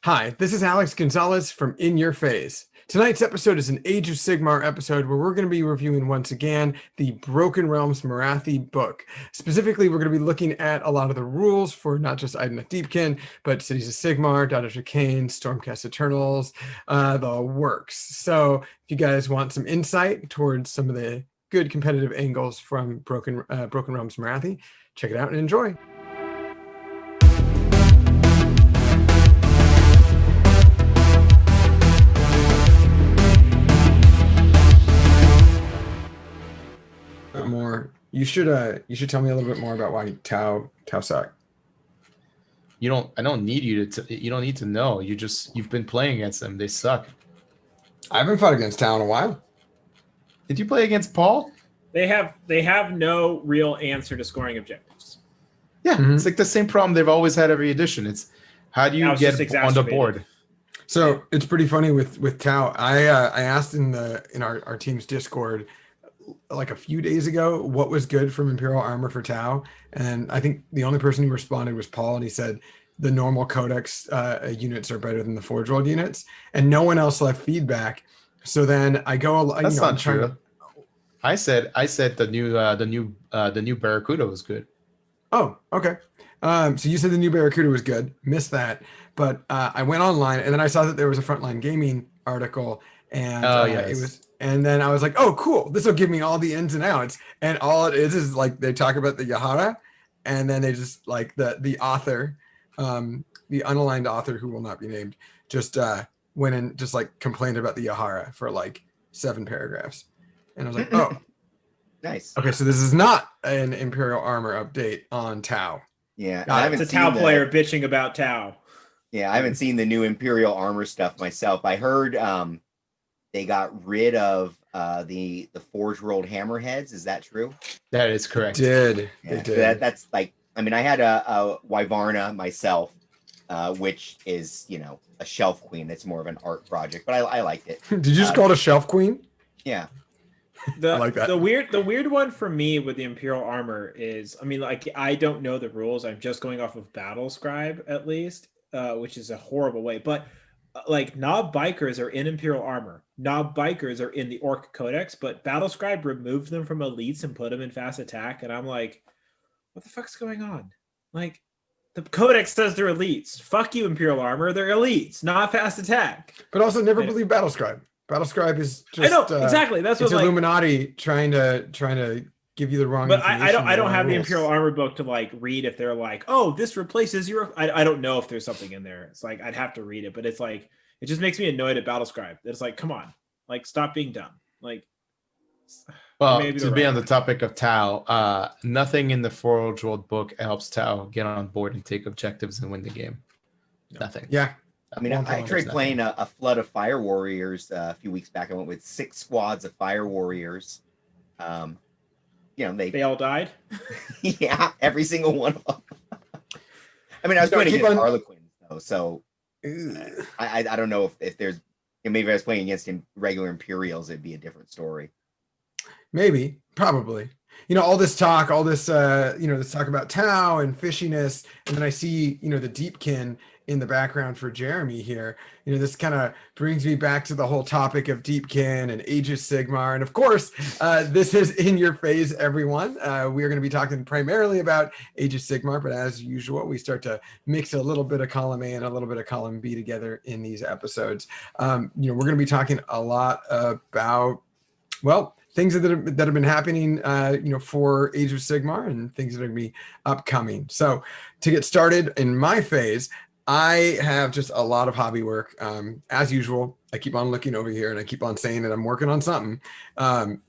Hi, this is Alex Gonzalez from In Your Phase. Tonight's episode is an Age of Sigmar episode where we're going to be reviewing once again the Broken Realms Morathi book. Specifically, we're going to be looking at a lot of the rules for not just Idoneth Deepkin, but Cities of Sigmar, Daughters of Khaine, Stormcast Eternals, the works. So if you guys want some insight towards some of the good competitive angles from Broken Realms Morathi, check it out and enjoy. More. You should tell me a little bit more about why Tau suck. I don't need you to. You don't need to know. You've been playing against them. They suck. I haven't fought against Tau in a while. Did you play against Paul? They have no real answer to scoring objectives. Yeah, It's like the same problem they've always had every edition. It's how do you get on the board? So it's pretty funny with Tau. I asked in our team's Discord like a few days ago what was good from Imperial Armor for Tau, and I think the only person who responded was Paul, and he said the normal Codex units are better than the Forge World units, and no one else left feedback. So then I go, that's not true. I said the new Barracuda was good. Oh, okay. So you said the new Barracuda was good. Missed that, but I went online and then I saw that there was a Frontline Gaming article, and it was. And then I was like, oh, cool. This will give me all the ins and outs. And all it is like they talk about the Yahara, and then they just like the author, the unaligned author who will not be named, just went and just like complained about the Yahara for like 7 paragraphs. And I was like, oh. Nice. Okay, so this is not an Imperial Armor update on Tau. Yeah. It's a Tau player bitching about Tau. Yeah, I haven't seen the new Imperial Armor stuff myself. I heard they got rid of the Forge World Hammerheads. Is that true? That is correct. They did. did. That's like, I mean, I had a Wyvarna myself, which is, a shelf queen. It's more of an art project, but I liked it. Did you just call it a shelf queen? Yeah. I like that. The weird one for me with the Imperial Armor is, I mean, like, I don't know the rules. I'm just going off of Battle Scribe at least, which is a horrible way, but like Nob Bikers are in Imperial Armor. Nob Bikers are in the Orc Codex, but Battlescribe removed them from elites and put them in fast attack. And I'm like, what the fuck's going on? Like, the Codex says they're elites. Fuck you, Imperial Armor. They're elites, not fast attack. But also never believe Battlescribe. Battlescribe is just I know, exactly. That's it's what Illuminati trying to give you the wrong but information. I don't have the Imperial Armor book to like read if they're like, oh, this replaces your. I don't know if there's something in there. It's like I'd have to read it, but it's like it just makes me annoyed at Battlescribe. It's like, come on, like stop being dumb. Like, well, to be on the topic of Tau, nothing in the Forge World book helps Tau get on board and take objectives and win the game. Nothing. Yeah. I mean, I tried playing a flood of Fire Warriors a few weeks back. I went with 6 squads of Fire Warriors. They all died. Yeah, every single one of them. I mean, I was playing against Harlequins though, so I don't know if there's maybe if I was playing against regular Imperials, it'd be a different story. Maybe, probably. All this talk, this talk about Tau and fishiness, and then I see, the Deepkin in the background for Jeremy here. This kind of brings me back to the whole topic of Deepkin and Age of Sigmar. And of course, this is In Your Phase, everyone. We are going to be talking primarily about Age of Sigmar, but as usual, we start to mix a little bit of column A and a little bit of column B together in these episodes. We're going to be talking a lot about, things that have been happening, for Age of Sigmar and things that are going to be upcoming. So to get started in my phase, I have just a lot of hobby work. As usual, I keep on looking over here and I keep on saying that I'm working on something. Not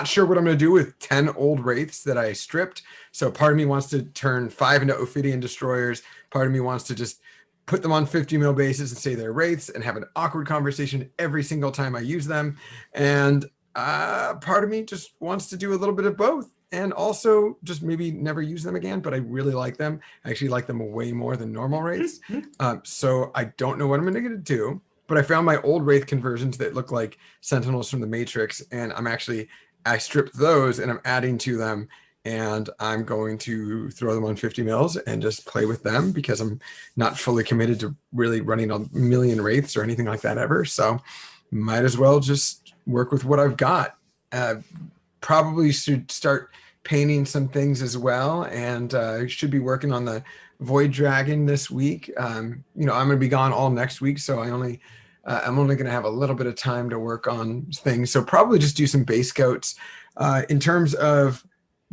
sure what I'm going to do with 10 old Wraiths that I stripped. So part of me wants to turn 5 into Ophidian Destroyers. Part of me wants to just put them on 50 mil bases and say they're Wraiths and have an awkward conversation every single time I use them. And part of me just wants to do a little bit of both and also just maybe never use them again, but I really like them. I actually like them way more than normal Wraiths. So I don't know what I'm going to do, but I found my old Wraith conversions that look like Sentinels from the Matrix, and I stripped those and I'm adding to them and I'm going to throw them on 50 mils and just play with them because I'm not fully committed to really running a million wraiths or anything like that ever. So might as well just work with what I've got. Probably should start painting some things as well, and should be working on the Void Dragon this week. I'm going to be gone all next week, so I'm only going to have a little bit of time to work on things. So probably just do some base coats. In terms of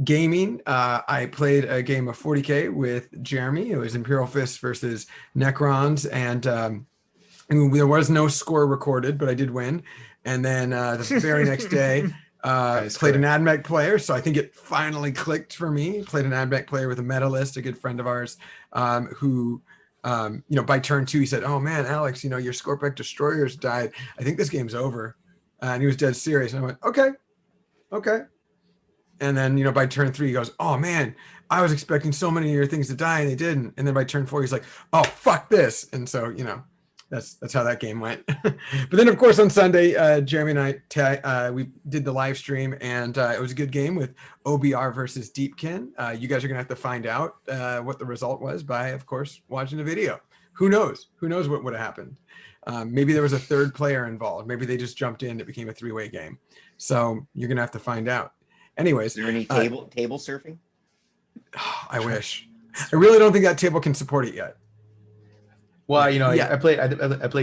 gaming, I played a game of 40K with Jeremy. It was Imperial Fist versus Necrons, and there was no score recorded, but I did win. And then the very next day, played an AdMech player, so I think it finally clicked for me. Played an AdMech player with a Metalist, a good friend of ours, who, by turn 2, he said, "Oh man, Alex, your Scorpec Destroyers died. I think this game's over." And he was dead serious. And I went, okay. And then, by turn 3, he goes, "Oh man, I was expecting so many of your things to die and they didn't." And then by turn 4, he's like, "Oh, fuck this." And so, that's how that game went. But then, of course, on Sunday, Jeremy and I we did the live stream, and it was a good game with OBR versus Deepkin. You guys are gonna have to find out what the result was by, of course, watching the video. Who knows? Who knows what would have happened? Maybe there was a third player involved. Maybe they just jumped in. It became a 3-way game. So you're gonna have to find out. Anyways, is there any table surfing? I wish. I really don't think that table can support it yet. Well, yeah. I played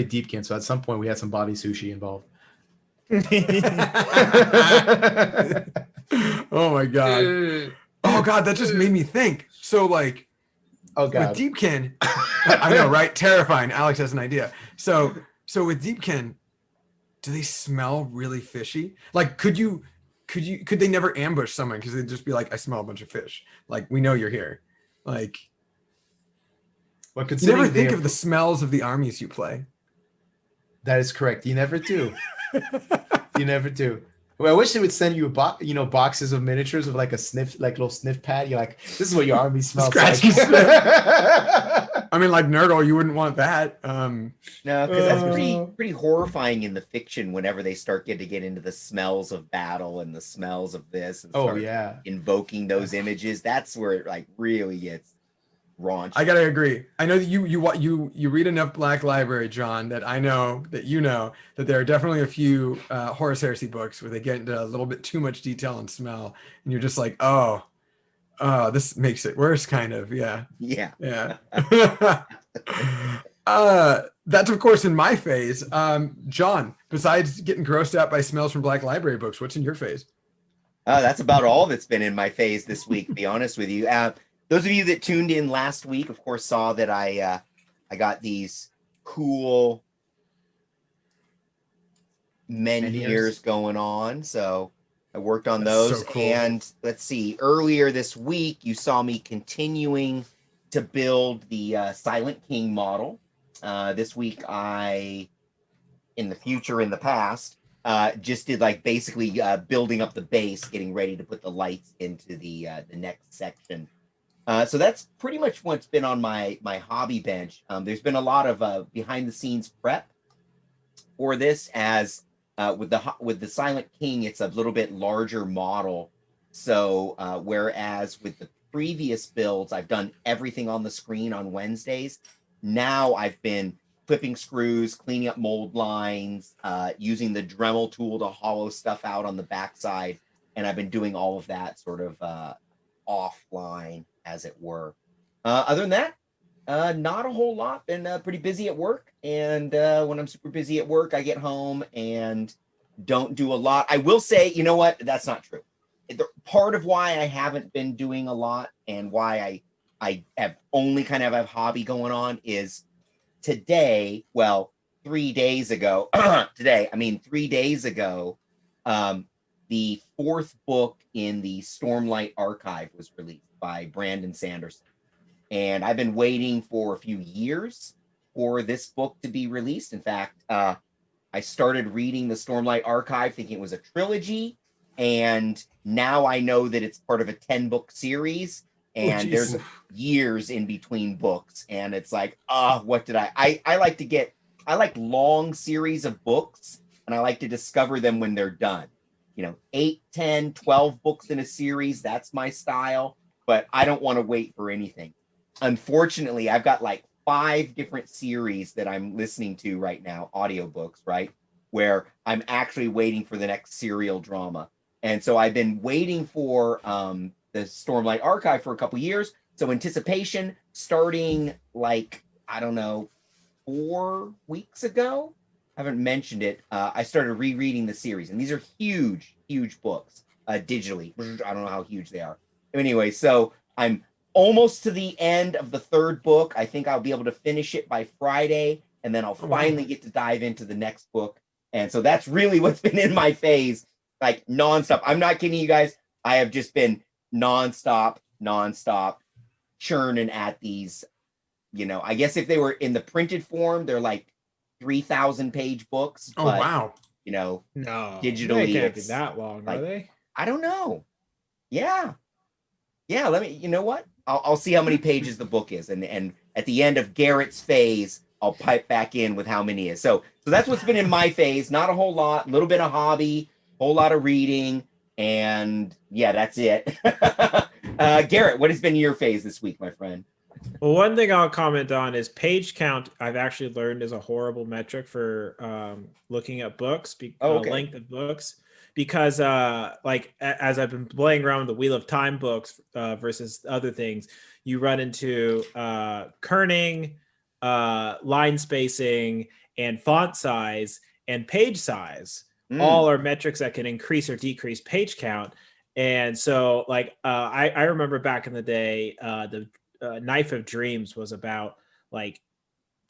Deepkin, so at some point we had some body sushi involved. Oh my god! Oh god, that just made me think. So oh god, with Deepkin, I know, right? Terrifying. Alex has an idea. So with Deepkin, do they smell really fishy? Could they never ambush someone because they'd just be like, "I smell a bunch of fish. We know you're here." Well, you never think of the smells of the armies you play. That is correct. You never do. You never do. Well, I wish they would send you boxes of miniatures with a sniff, little sniff pad. You're like, this is what your army smells like. I mean, like Nurgle, you wouldn't want that. No, because that's pretty horrifying in the fiction. Whenever they start to get into the smells of battle and the smells of this, and start invoking those images, that's where it really gets raunchy. I gotta agree. I know that you read enough Black Library, John, that I know that that there are definitely a few Horus Heresy books where they get into a little bit too much detail and smell, and you're just like, oh, this makes it worse, kind of. Yeah. That's of course in my phase. John, besides getting grossed out by smells from Black Library books, what's in your phase? That's about all that's been in my phase this week, to be honest with you. Those of you that tuned in last week, of course, saw that I got these cool menhirs going on. So I worked on those. So cool. And let's see, earlier this week, you saw me continuing to build the Silent King model. This week, in the past, just did basically building up the base, getting ready to put the lights into the next section. So that's pretty much what's been on my hobby bench. There's been a lot of behind the scenes prep for this, as with the Silent King, it's a little bit larger model. So whereas with the previous builds, I've done everything on the screen on Wednesdays. Now I've been clipping screws, cleaning up mold lines, using the Dremel tool to hollow stuff out on the backside. And I've been doing all of that sort of offline, as it were. Other than that, not a whole lot. Been pretty busy at work, and when I'm super busy at work, I get home and don't do a lot. I will say, you know what? That's not true. Part of why I haven't been doing a lot and why I have only kind of have hobby going on is today. Well, 3 days ago. 3 days ago, the 4th book in the Stormlight Archive was released by Brandon Sanderson. And I've been waiting for a few years for this book to be released. In fact, I started reading the Stormlight Archive thinking it was a trilogy. And now I know that it's part of a 10-book series. And there's years in between books. And it's like, what did I like long series of books. And I like to discover them when they're done. 8, 10, 12 books in a series. That's my style, but I don't want to wait for anything. Unfortunately, I've got like 5 different series that I'm listening to right now, audiobooks, right? Where I'm actually waiting for the next serial drama. And so I've been waiting for the Stormlight Archive for a couple years. So anticipation starting like, I don't know, 4 weeks ago. I haven't mentioned it. I started rereading the series, and these are huge, huge books digitally. I don't know how huge they are. Anyway, so I'm almost to the end of the 3rd book. I think I'll be able to finish it by Friday, and then I'll finally get to dive into the next book. And so that's really what's been in my phase, like nonstop. I'm not kidding you guys. I have just been nonstop churning at these. I guess if they were in the printed form, they're like 3,000 page books. Oh, but, wow. No, digitally, they can't be it's that long, like, are they? I don't know. Yeah. Let me, you know what? I'll see how many pages the book is. And at the end of Garrett's phase, I'll pipe back in with how many is. So that's what's been in my phase. Not a whole lot, a little bit of hobby, whole lot of reading. And yeah, that's it. Garrett, what has been your phase this week, my friend? Well, one thing I'll comment on is page count. I've actually learned is a horrible metric for looking at books, Okay. length of books, because as I've been playing around with the Wheel of Time books versus other things, you run into kerning, line spacing, and font size and page size. All are metrics that can increase or decrease page count. And so, I remember back in the day, the Knife of Dreams was about like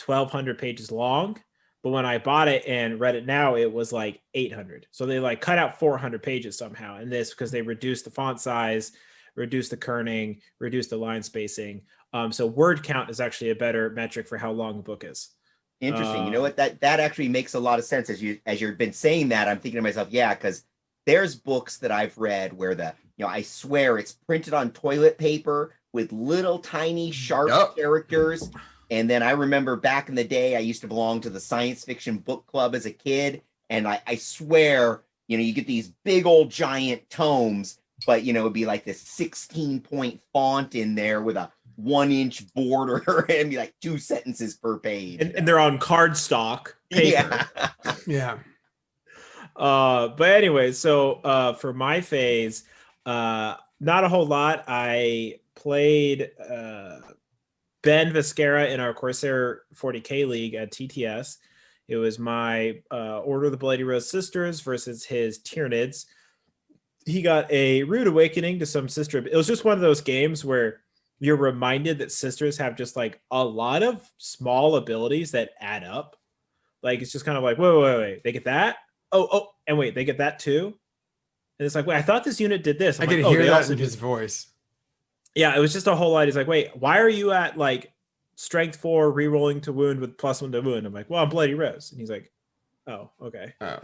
1,200 pages long, but when I bought it and read it now, it was like 800. So they like cut out 400 pages somehow in this because they reduced the font size, reduced the kerning, reduced the line spacing. So word count is actually a better metric for how long a book is. Interesting. You know what? That actually makes a lot of sense as you've been saying that. I'm thinking to myself, yeah, because there's books that I've read where I swear it's printed on toilet paper with little tiny sharp characters. And then I remember back in the day, I used to belong to the science fiction book club as a kid. And I swear, you get these big old giant tomes, but it'd be like this 16-point font in there with a 1-inch border and be like 2 sentences per page. And they're on cardstock paper. Yeah. But anyway, so for my phase, not a whole lot. I played Ben Viscara in our Corsair 40K League at TTS. It was my Order of the Bloody Rose Sisters versus his Tyranids. He got a rude awakening to some sister. It was just one of those games where you're reminded that sisters have just like a lot of small abilities that add up. Like, it's just kind of like, wait, they get that? Oh, and wait, they get that too? And it's like, wait, I thought this unit did this. I could hear that in his voice. Yeah, it was just a whole lot. He's like, wait, why are you at like strength 4 re-rolling to wound with +1 to wound? I'm like, well, I'm Bloody Rose. And he's like, oh, okay. Oh.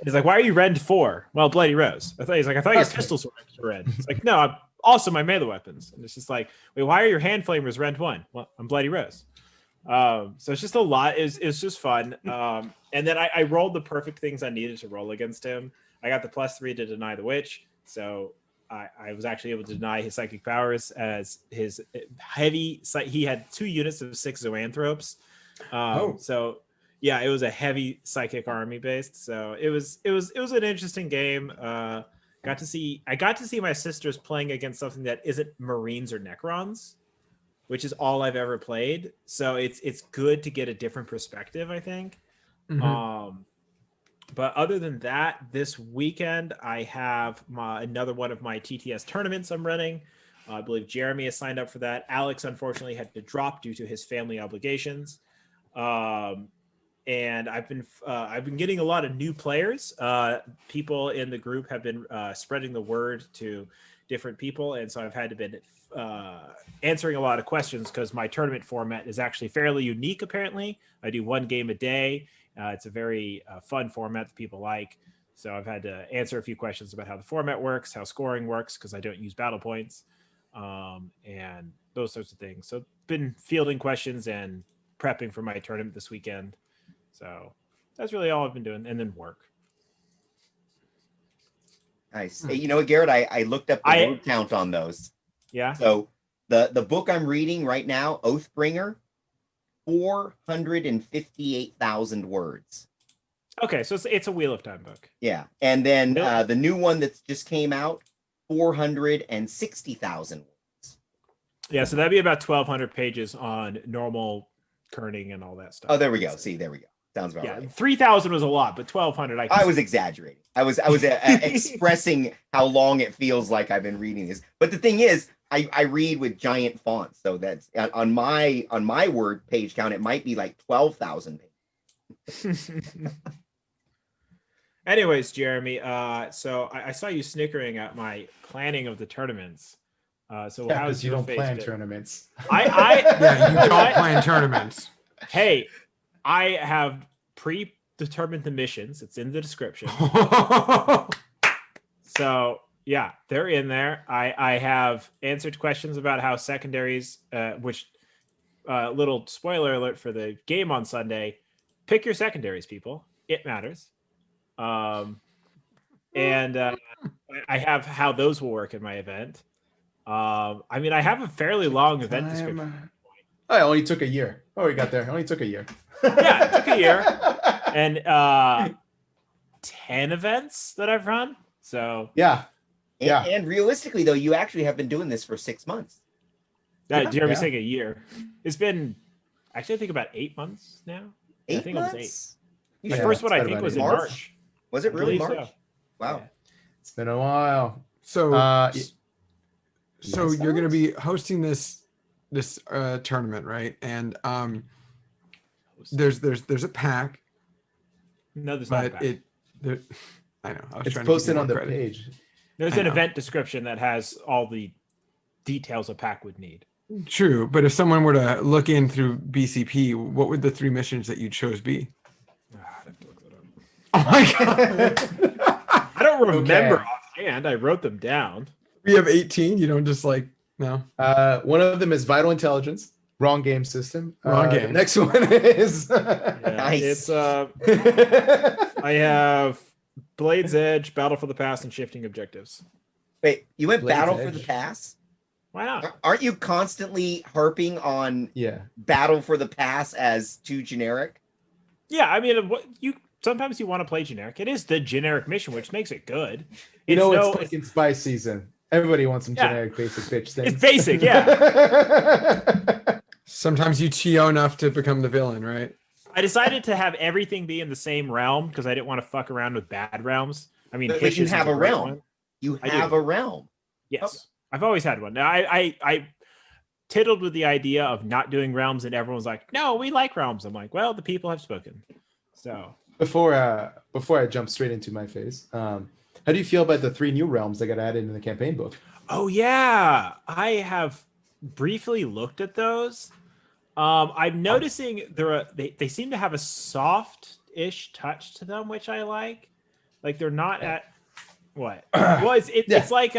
He's like, why are you rend 4? Well, Bloody Rose. I thought your pistols were extra red. It's like, no, I'm also my melee weapons. And it's just like, wait, why are your hand flamers rend 1? Well, I'm Bloody Rose. So it's just a lot. It's just fun. And then I rolled the perfect things I needed to roll against him. I got the +3 to deny the witch. So I was actually able to deny his psychic powers as his heavy. He had 2 units of 6 zoanthropes. So yeah, it was a heavy psychic army based. So it was an interesting game. I got to see my sisters playing against something that isn't Marines or Necrons, which is all I've ever played. So it's good to get a different perspective, I think. Mm-hmm. But other than that, this weekend I have another one of my TTS tournaments I'm running. I believe Jeremy has signed up for that. Alex unfortunately had to drop due to his family obligations. And I've been getting a lot of new players. People in the group have been spreading the word to different people, and so I've had to been answering a lot of questions because my tournament format is actually fairly unique. Apparently, I do 1 game a day. It's a very fun format that people like. So I've had to answer a few questions about how the format works, how scoring works, because I don't use battle points, and those sorts of things. So been fielding questions and prepping for my tournament this weekend. So that's really all I've been doing, and then work. Nice. Hey, you know what, Garrett? I looked up the word count on those. Yeah. So the book I'm reading right now, Oathbringer, 458,000 words. Okay, so it's a Wheel of Time book. Yeah, and then the new one that just came out, 460,000 words. Yeah, so that'd be about 1,200 pages on normal kerning and all that stuff. Oh, there we go. See, there we go. Sounds about right. 3,000 was a lot, but 1,200. I was exaggerating. I was expressing how long it feels like I've been reading this. But the thing is, I read with giant fonts, so that's on my word page count. It might be like 12,000 pages. Anyways, Jeremy, so I saw you snickering at my planning of the tournaments. So Yeah, how's you your don't face plan been? tournaments. Yeah, you don't plan tournaments. Hey, I have predetermined the missions. It's in the description. So yeah, they're in there. I have answered questions about how secondaries, which little spoiler alert for the game on Sunday, pick your secondaries, people. It matters. And I have how those will work in my event. I mean, I have a fairly long event description. Oh, it only took a year. Oh, we got there. It only took a year. Yeah, it took a year. And 10 events that I've run. So yeah. And realistically, though, you actually have been doing this for 6 months. Jeremy's saying a year. It's been actually I think about 8 months now. 8 I think months? it was 8. You The first one I think was in March. Was it really I believe March? so. Wow. Yeah. It's been a while. So, so yes, you're going to be hosting this tournament, right? And there's a pack. No, there's not a But pack. I know. I was It's trying posted to on give the you more credit. page. There's I an know. event description that has all the details a pack would need. True, but if someone were to look in through BCP, what would the 3 missions that you chose be? I'd have to look that up. Oh my god! I don't remember Okay. offhand. I wrote them down. We have 18. You don't just like no. One of them is Vital Intelligence. Wrong game system. Wrong The game. next one is. Yeah, Nice. It's I have Blade's Edge, Battle for the Past, and Shifting Objectives. Wait, you went Blade's Battle for Edge. the Pass? Why not? Aren't you constantly harping on Yeah. Battle for the Pass as too generic? Yeah, I mean, sometimes you want to play generic. It is the generic mission, which makes it good. You know, no- it's pumpkin spice season. Everybody wants some Yeah. generic basic bitch things. It's basic, yeah. Sometimes you TO enough to become the villain, right? I decided to have everything be in the same realm because I didn't want to fuck around with bad realms. I mean, But you Hish's have is a great realm. one. You I have do. a realm. Yes, I've always had one. Now, I tiddled with the idea of not doing realms, and everyone's like, "No, we like realms." I'm like, "Well, the people have spoken." So Before I jump straight into my phase, how do you feel about the 3 new realms that got added in the campaign book? oh yeah, I have briefly looked at those. I'm noticing they seem to have a soft-ish touch to them, which I like. Like they're not at what? Well, it's like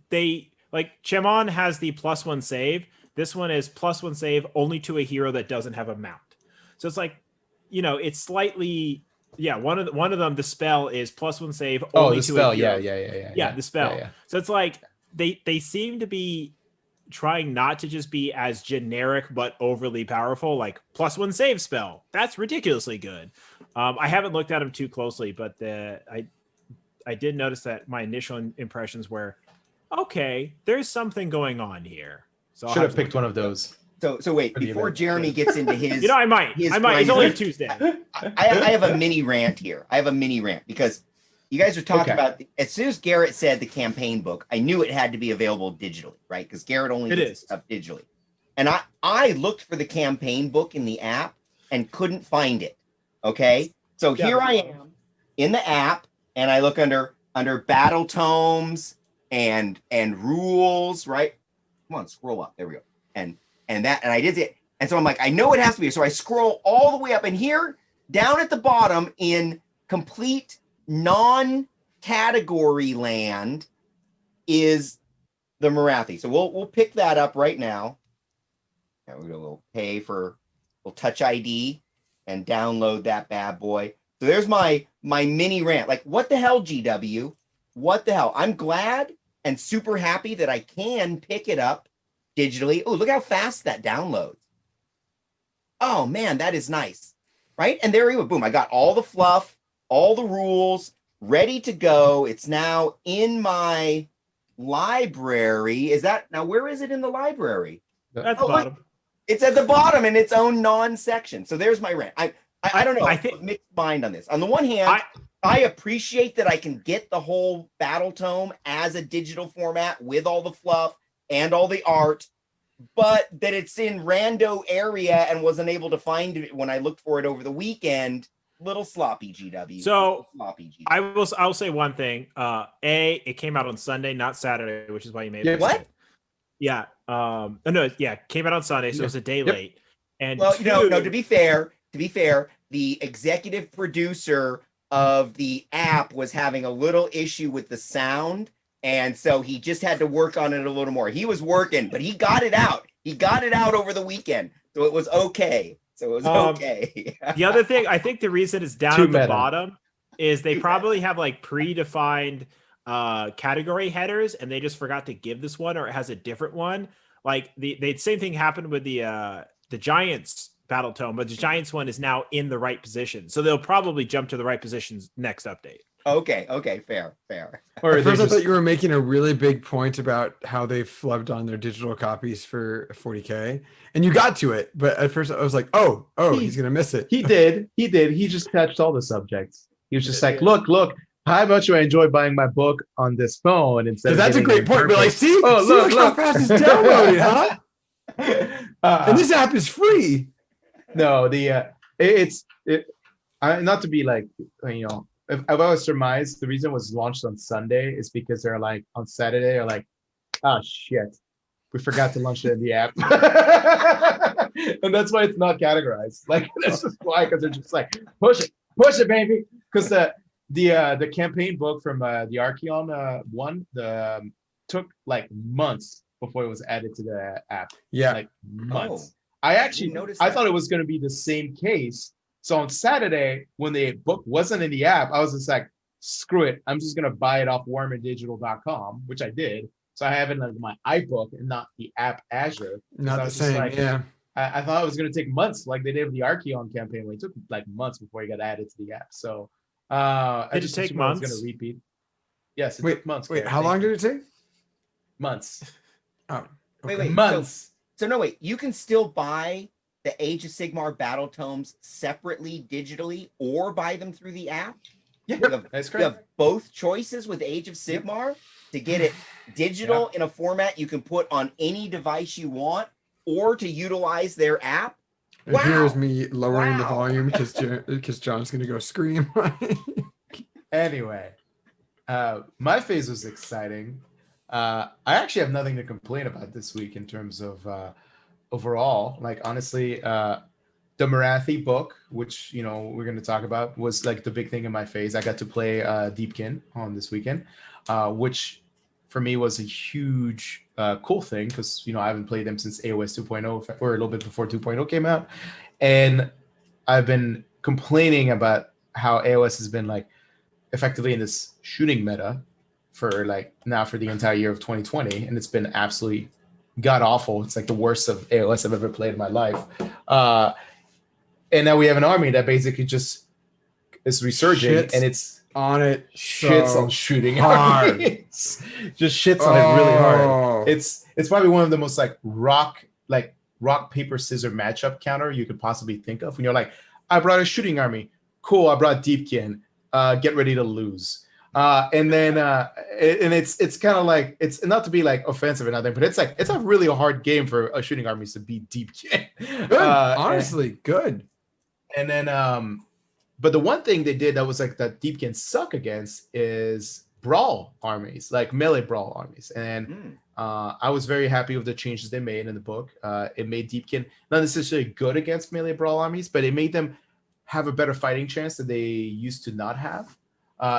they like Chemon has the +1 save. This one is +1 save only to a hero that doesn't have a mount. So it's like, it's slightly one of them, the spell is +1 save only the to spell. a hero. Yeah, The spell. Yeah. So it's like they seem to be trying not to just be as generic but overly powerful, like +1 save spell. That's ridiculously good. I haven't looked at them too closely, but I did notice that my initial impressions were, okay, there's something going on here. So Should have picked one of those. So wait, For the before event. Jeremy gets into his, I might. his It's only grind- Tuesday. I have a mini rant here. I have a mini rant because you guys are talking Okay. about, as soon as Garrett said the campaign book, I knew it had to be available digitally, right? Because Garrett only It gets is. stuff digitally. And I looked for the campaign book in the app and couldn't find it. Okay. So Yeah. here I am in the app, and I look under battle tomes and rules, right? Come on, scroll up. There we go. And I did it. And so I'm like, I know it has to be. So I scroll all the way up, and here down at the bottom in complete non-category land is the Morathi. So we'll pick that up right now. And we'll we'll touch ID and download that bad boy. So there's my mini rant. Like, what the hell, GW? What the hell? I'm glad and super happy that I can pick it up digitally. Oh, look how fast that downloads. Oh man, that is nice. Right? And there we go. Boom. I got all the fluff, all the rules ready to go. It's now in my library. Is that now where is it in the library? At the Oh, bottom. look, it's at the bottom in its own non-section. So there's my rant. I don't know. I think mixed mind on this. On the one hand, I appreciate that I can get the whole battle tome as a digital format with all the fluff and all the art, but that it's in rando area and wasn't able to find it when I looked for it over the weekend. Little sloppy, GW. So sloppy, GW. I will say one thing. It came out on Sunday, not Saturday, which is why you made it. What? Yeah. Came out on Sunday, so it was a day late. And well, no. To be fair, the executive producer of the app was having a little issue with the sound, and so he just had to work on it a little more. He was working, but he got it out. He got it out over the weekend, so it was okay. The other thing, I think the reason it's down at the bottom is they probably have like predefined category headers, and they just forgot to give this one, or it has a different one. Like the same thing happened with the Giants battle tome, but the Giants one is now in the right position, so they'll probably jump to the right positions next update. Okay, fair. Or at first I thought you were making a really big point about how they flubbed on their digital copies for 40K, and you got to it, but at first I was like, oh, he's gonna miss it. He did. He just touched all the subjects. He was just like, look, how much do I enjoy buying my book on this phone instead of that's a great point. But like, look how fast it's downloaded, huh? And this app is free. No, not to be like, if I was surmised, the reason it was launched on Sunday is because they're like on Saturday, they're like, oh shit, we forgot to launch it in the app. And that's why it's not categorized. Like, that's just why, because they're just like, push it, baby. Because the campaign book from the Archeon one took like months before it was added to the app. Yeah, like months. I thought it was going to be the same case. So on Saturday, when the book wasn't in the app, I was just like, screw it. I'm just going to buy it off warmandigital.com, which I did. So I have it in my iBook and not the app Azure. Not the same, yeah. I thought it was going to take months, like they did with the Archeon campaign, where it took like months before it got added to the app. So I just take months. Going to repeat. Yes, it took months. Wait, how long did it take? Months. Oh, okay. Wait. Months. So no, wait. You can still buy the Age of Sigmar battle tomes separately digitally, or buy them through the app. Yeah, that's correct. You have both choices with Age of Sigmar to get it digital in a format you can put on any device you want, or to utilize their app. And here's me lowering the volume because John's going to go scream. Anyway, my phase was exciting. I actually have nothing to complain about this week in terms of overall. Like, honestly, the Morathi book, which we're going to talk about, was like the big thing in my phase. I got to play Deepkin on this weekend, which for me was a huge cool thing because I haven't played them since AOS 2.0 or a little bit before 2.0 came out, and I've been complaining about how AOS has been like effectively in this shooting meta for like now for the entire year of 2020, and it's been absolutely god awful. It's like the worst of AOS I've ever played in my life. And now we have an army that basically just is resurging, and it's on it. Shits on shooting hard. Just shits on it really hard. It's probably one of the most like rock paper scissors matchup counter you could possibly think of. When you're like, I brought a shooting army. Cool, I brought Deepkin. Get ready to lose. And then it's kind of like, it's not to be like offensive or nothing, but it's a really hard game for a shooting army to beat Deepkin. Good, honestly, good. And then but the one thing they did that was like that Deepkin suck against is brawl armies, like melee brawl armies. And I was very happy with the changes they made in the book. It made Deepkin not necessarily good against melee brawl armies, but it made them have a better fighting chance that they used to not have.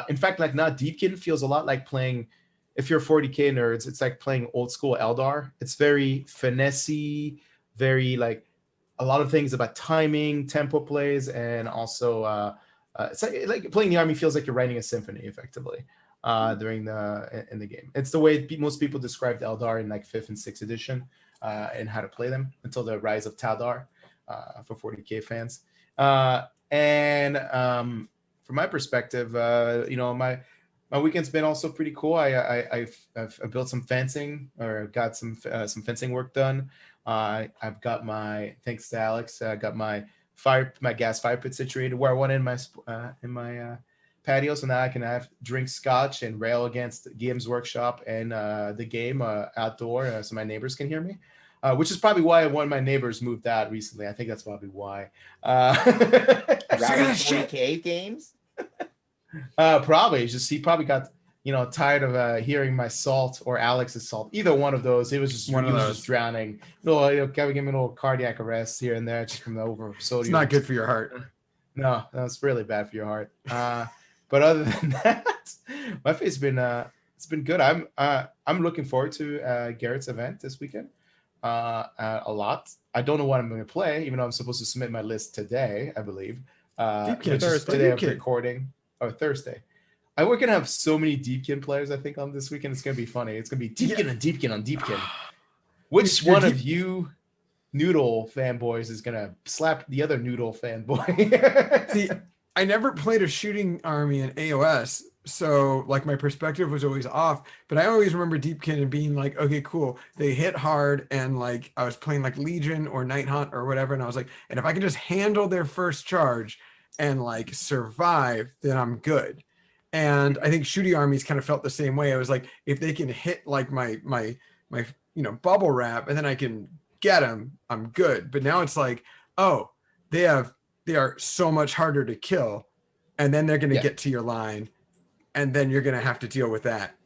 In fact, like now Deepkin feels a lot like playing, if you're 40K nerds, it's like playing old school Eldar. It's very finessey, very like a lot of things about timing, tempo plays, and also it's like playing the army feels like you're writing a symphony effectively. during in the game. It's the way most people described Eldar in like 5th and 6th edition and how to play them until the rise of Taldar for 40K fans. And from my perspective, my weekend's been also pretty cool. I've built some fencing, or got some fencing work done. I've got thanks to Alex, I got my gas fire pit situated where I want in my patio, so now I can drink scotch and rail against Games Workshop and the game outdoor, so my neighbors can hear me. Which is probably why one of my neighbors moved out recently. I think that's probably why. Rather 40K games? Probably. He probably got tired of hearing my salt or Alex's salt. Either one of those. He was just drowning. Give him a little cardiac arrest here and there just from the over sodium. It's not good for your heart. No, that's really bad for your heart. But other than that, my face's been it's been good. I'm looking forward to Garrett's event this weekend. A lot. I don't know what I'm going to play, even though I'm supposed to submit my list today, I believe. Today I'm recording. Or Thursday. We're going to have so many Deepkin players, I think, on this weekend. It's going to be funny. It's going to be Deepkin and Deepkin on Deepkin. Which one of you Noodle fanboys is going to slap the other Noodle fanboy? See, I never played a shooting army in AOS, so like my perspective was always off, but I always remember Deepkin and being like, okay, cool, they hit hard, and like I was playing like Legion or Night Hunt or whatever, and I was like, and if I can just handle their first charge and like survive, then I'm good. And I think shooting armies kind of felt the same way. I was like, if they can hit like my bubble wrap and then I can get them, I'm good. But now it's like, oh, they are so much harder to kill, and then they're going to get to your line, and then you're going to have to deal with that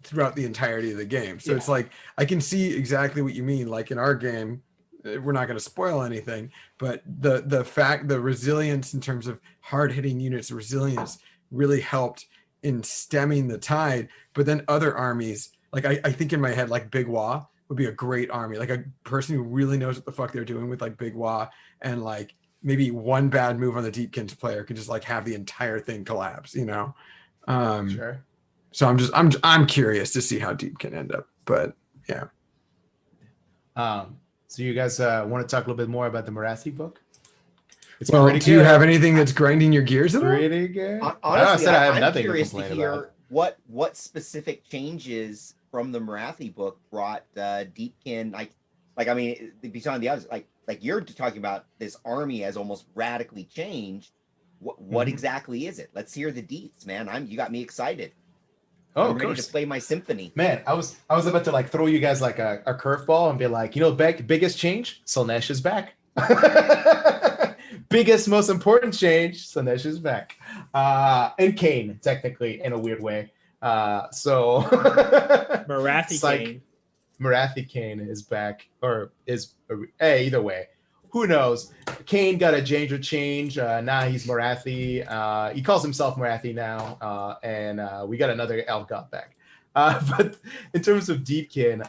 throughout the entirety of the game. So it's like, I can see exactly what you mean. Like in our game, we're not going to spoil anything, but the resilience in terms of hard hitting units, resilience really helped in stemming the tide. But then other armies, like I think in my head, like Big Wa would be a great army, like a person who really knows what the fuck they're doing with like Big Wa, and like maybe one bad move on the Deepkin's player could just like have the entire thing collapse, Sure. So I'm curious to see how Deepkin end up, but yeah. So you guys want to talk a little bit more about the Morathi book? Do you have anything that's grinding your gears at all? Pretty good. Honestly, I'm curious to hear what specific changes from the Morathi book brought Deepkin, I mean, beyond the others, like you're talking about this army has almost radically changed. What exactly is it? Let's hear the deets, man. You got me excited. I'm ready to play my symphony. Man, I was about to like throw you guys like a curveball and be like, biggest change, Slaanesh is back. Biggest, most important change, Slaanesh is back. And Khaine, technically, in a weird way. So Morathi Khaine. Morathi Khaine is back, or is either way. Who knows? Khaine got a change. Now he's Morathi. He calls himself Morathi now, and we got another elf god back. But in terms of Deepkin,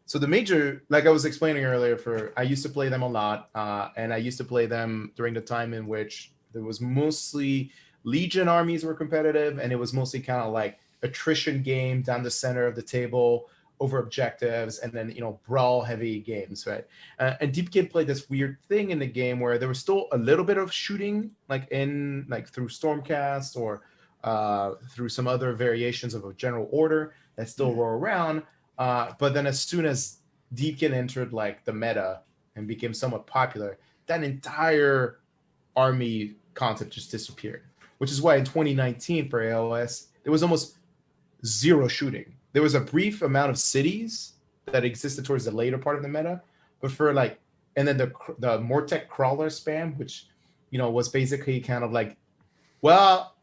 so the major, like I was explaining earlier, I used to play them a lot, and I used to play them during the time in which there was mostly Legion armies were competitive, and it was mostly kind of like attrition game down the center of the table over objectives, and then brawl heavy games, right? And Deepkin played this weird thing in the game where there was still a little bit of shooting, like through Stormcast or through some other variations of a general order that still roll around. But then as soon as Deepkin entered like the meta and became somewhat popular, that entire army concept just disappeared. Which is why in 2019 for AOS, there was almost zero shooting. There was a brief amount of cities that existed towards the later part of the meta, but and then the Mortek crawler spam, which was basically kind of like, well,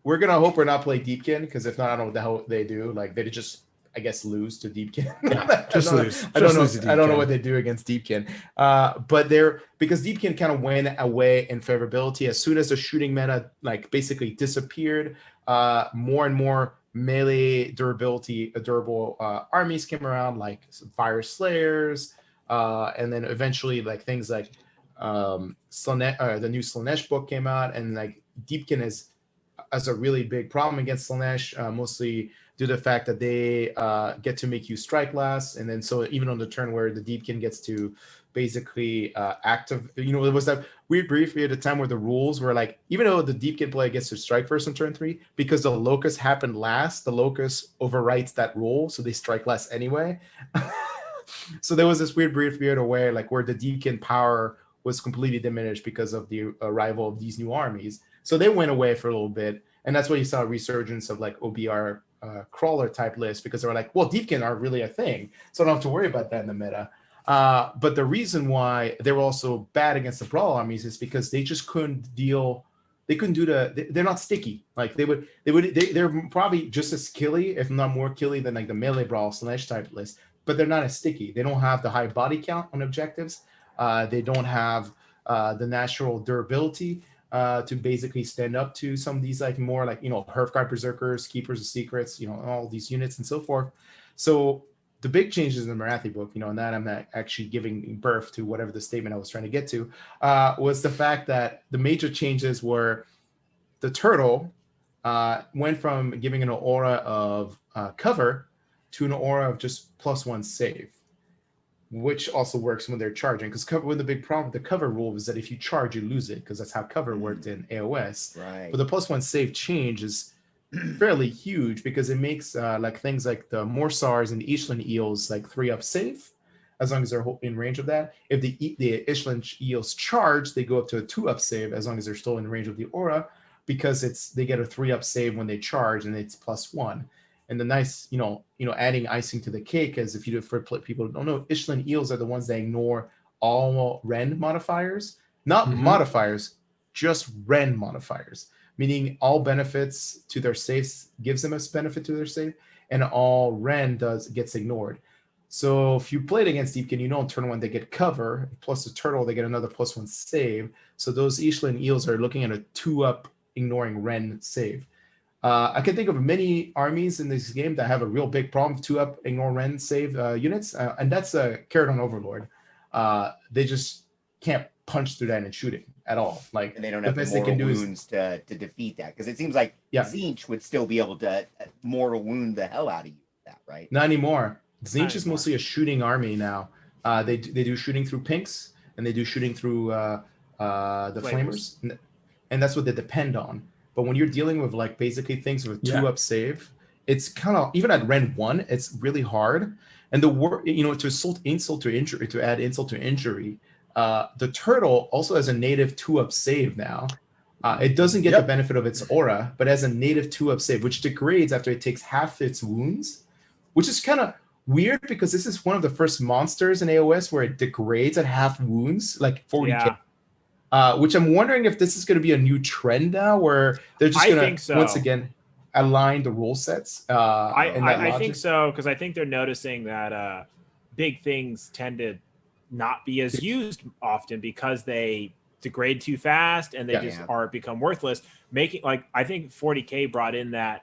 we're gonna hope we're not play Deepkin, because if not, I don't know what the hell they do. Like they just, I guess, lose to Deepkin. I don't know what they do against Deepkin. But because Deepkin kind of went away in favorability as soon as the shooting meta like basically disappeared. More and more melee durable armies came around, like some Fire Slayers, and then eventually like things like the new Slaanesh book came out, and like Deepkin is as a really big problem against Slanesh, mostly due to the fact that they get to make you strike last, and then so even on the turn where the Deepkin gets to basically active, there was that weird brief period of time where the rules were like, even though the Deepkin player gets to strike first on turn 3, because the Locust happened last, the Locust overwrites that rule, so they strike less anyway. So there was this weird brief period where the Deepkin power was completely diminished because of the arrival of these new armies. So they went away for a little bit, and that's why you saw a resurgence of OBR crawler type lists, because they were like, well, Deepkin are really a thing, so I don't have to worry about that in the meta. But the reason why they were also bad against the Brawl armies is because they just couldn't deal. They couldn't do they're not sticky. They're probably just as killy, if not more killy, than the melee Brawl Slanesh type list, but they're not as sticky. They don't have the high body count on objectives. They don't have the natural durability to basically stand up to some of these more Hearthguard Berserkers, Keepers of Secrets, all these units and so forth. So the big changes in the Morathi book, and that I'm actually giving birth to whatever the statement I was trying to get to, was the fact that the major changes were the turtle went from giving an aura of cover to an aura of just +1 save, which also works when they're charging, because cover, with the big problem with the cover rule is that if you charge, you lose it, because that's how cover worked in AOS. Right. But the +1 save change is fairly huge, because it makes things like the Morsars and the Ishlan Eels 3-up save, as long as they're in range of that. If the Ishlan Eels charge, they go up to a 2-up save, as long as they're still in range of the aura, because they get a 3-up save when they charge, and it's +1. And the nice, adding icing to the cake is, for people who don't know, Ishlan Eels are the ones that ignore all Rend modifiers, not modifiers, just Rend modifiers, meaning all benefits to their saves gives them a benefit to their save, and all Rend gets ignored. So if you played against Deepkin, on turn 1 they get cover, plus the turtle they get another +1 save. So those Ishlan Eels are looking at a 2-up ignoring Rend save. I can think of many armies in this game that have a real big problem, 2-up ignore Rend save units, and that's a Caradon Overlord. They just can't punch through that and shoot it at all. And they don't have the mortal wounds to defeat that, because it seems like Tzeentch would still be able to mortal wound the hell out of you with that, right? Not anymore. Tzeentch is mostly a shooting army now. They do shooting through pinks, and they do shooting through the flamers, and that's what they depend on. But when you're dealing with basically things with 2-up save, it's kind of, even at Rend 1, it's really hard. And the work, to insult to injury, to add insult to injury, the turtle also has a native 2-up save now. It doesn't get the benefit of its aura, but has a native 2-up save, which degrades after it takes half its wounds, which is kind of weird, because this is one of the first monsters in AOS where it degrades at half wounds, 40k. Yeah. Which I'm wondering if this is going to be a new trend now, where they're just going to once again align the rule sets. I think so, because I think they're noticing that big things tend to not be as used often, because they degrade too fast and they become worthless. Making I think 40k brought in that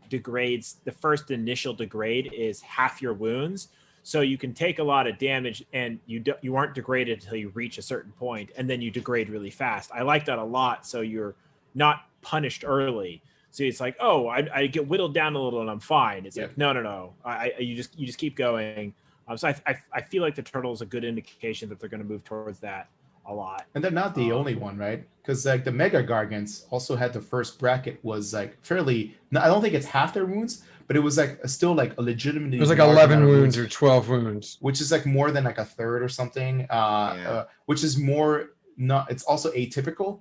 degrades. The first initial degrade is half your wounds. So you can take a lot of damage, and you aren't degraded until you reach a certain point, and then you degrade really fast. I like that a lot. So you're not punished early. So it's I get whittled down a little and I'm fine. It's no. You just keep going. So I feel like the turtle is a good indication that they're going to move towards that a lot. And they're not the only one, right? Because the Mega Gargants also had the first bracket was fairly. I don't think it's half their wounds, but it was still a legitimately. It was 11 wounds or 12 wounds, which is more than a third or something. Which is more not. It's also atypical.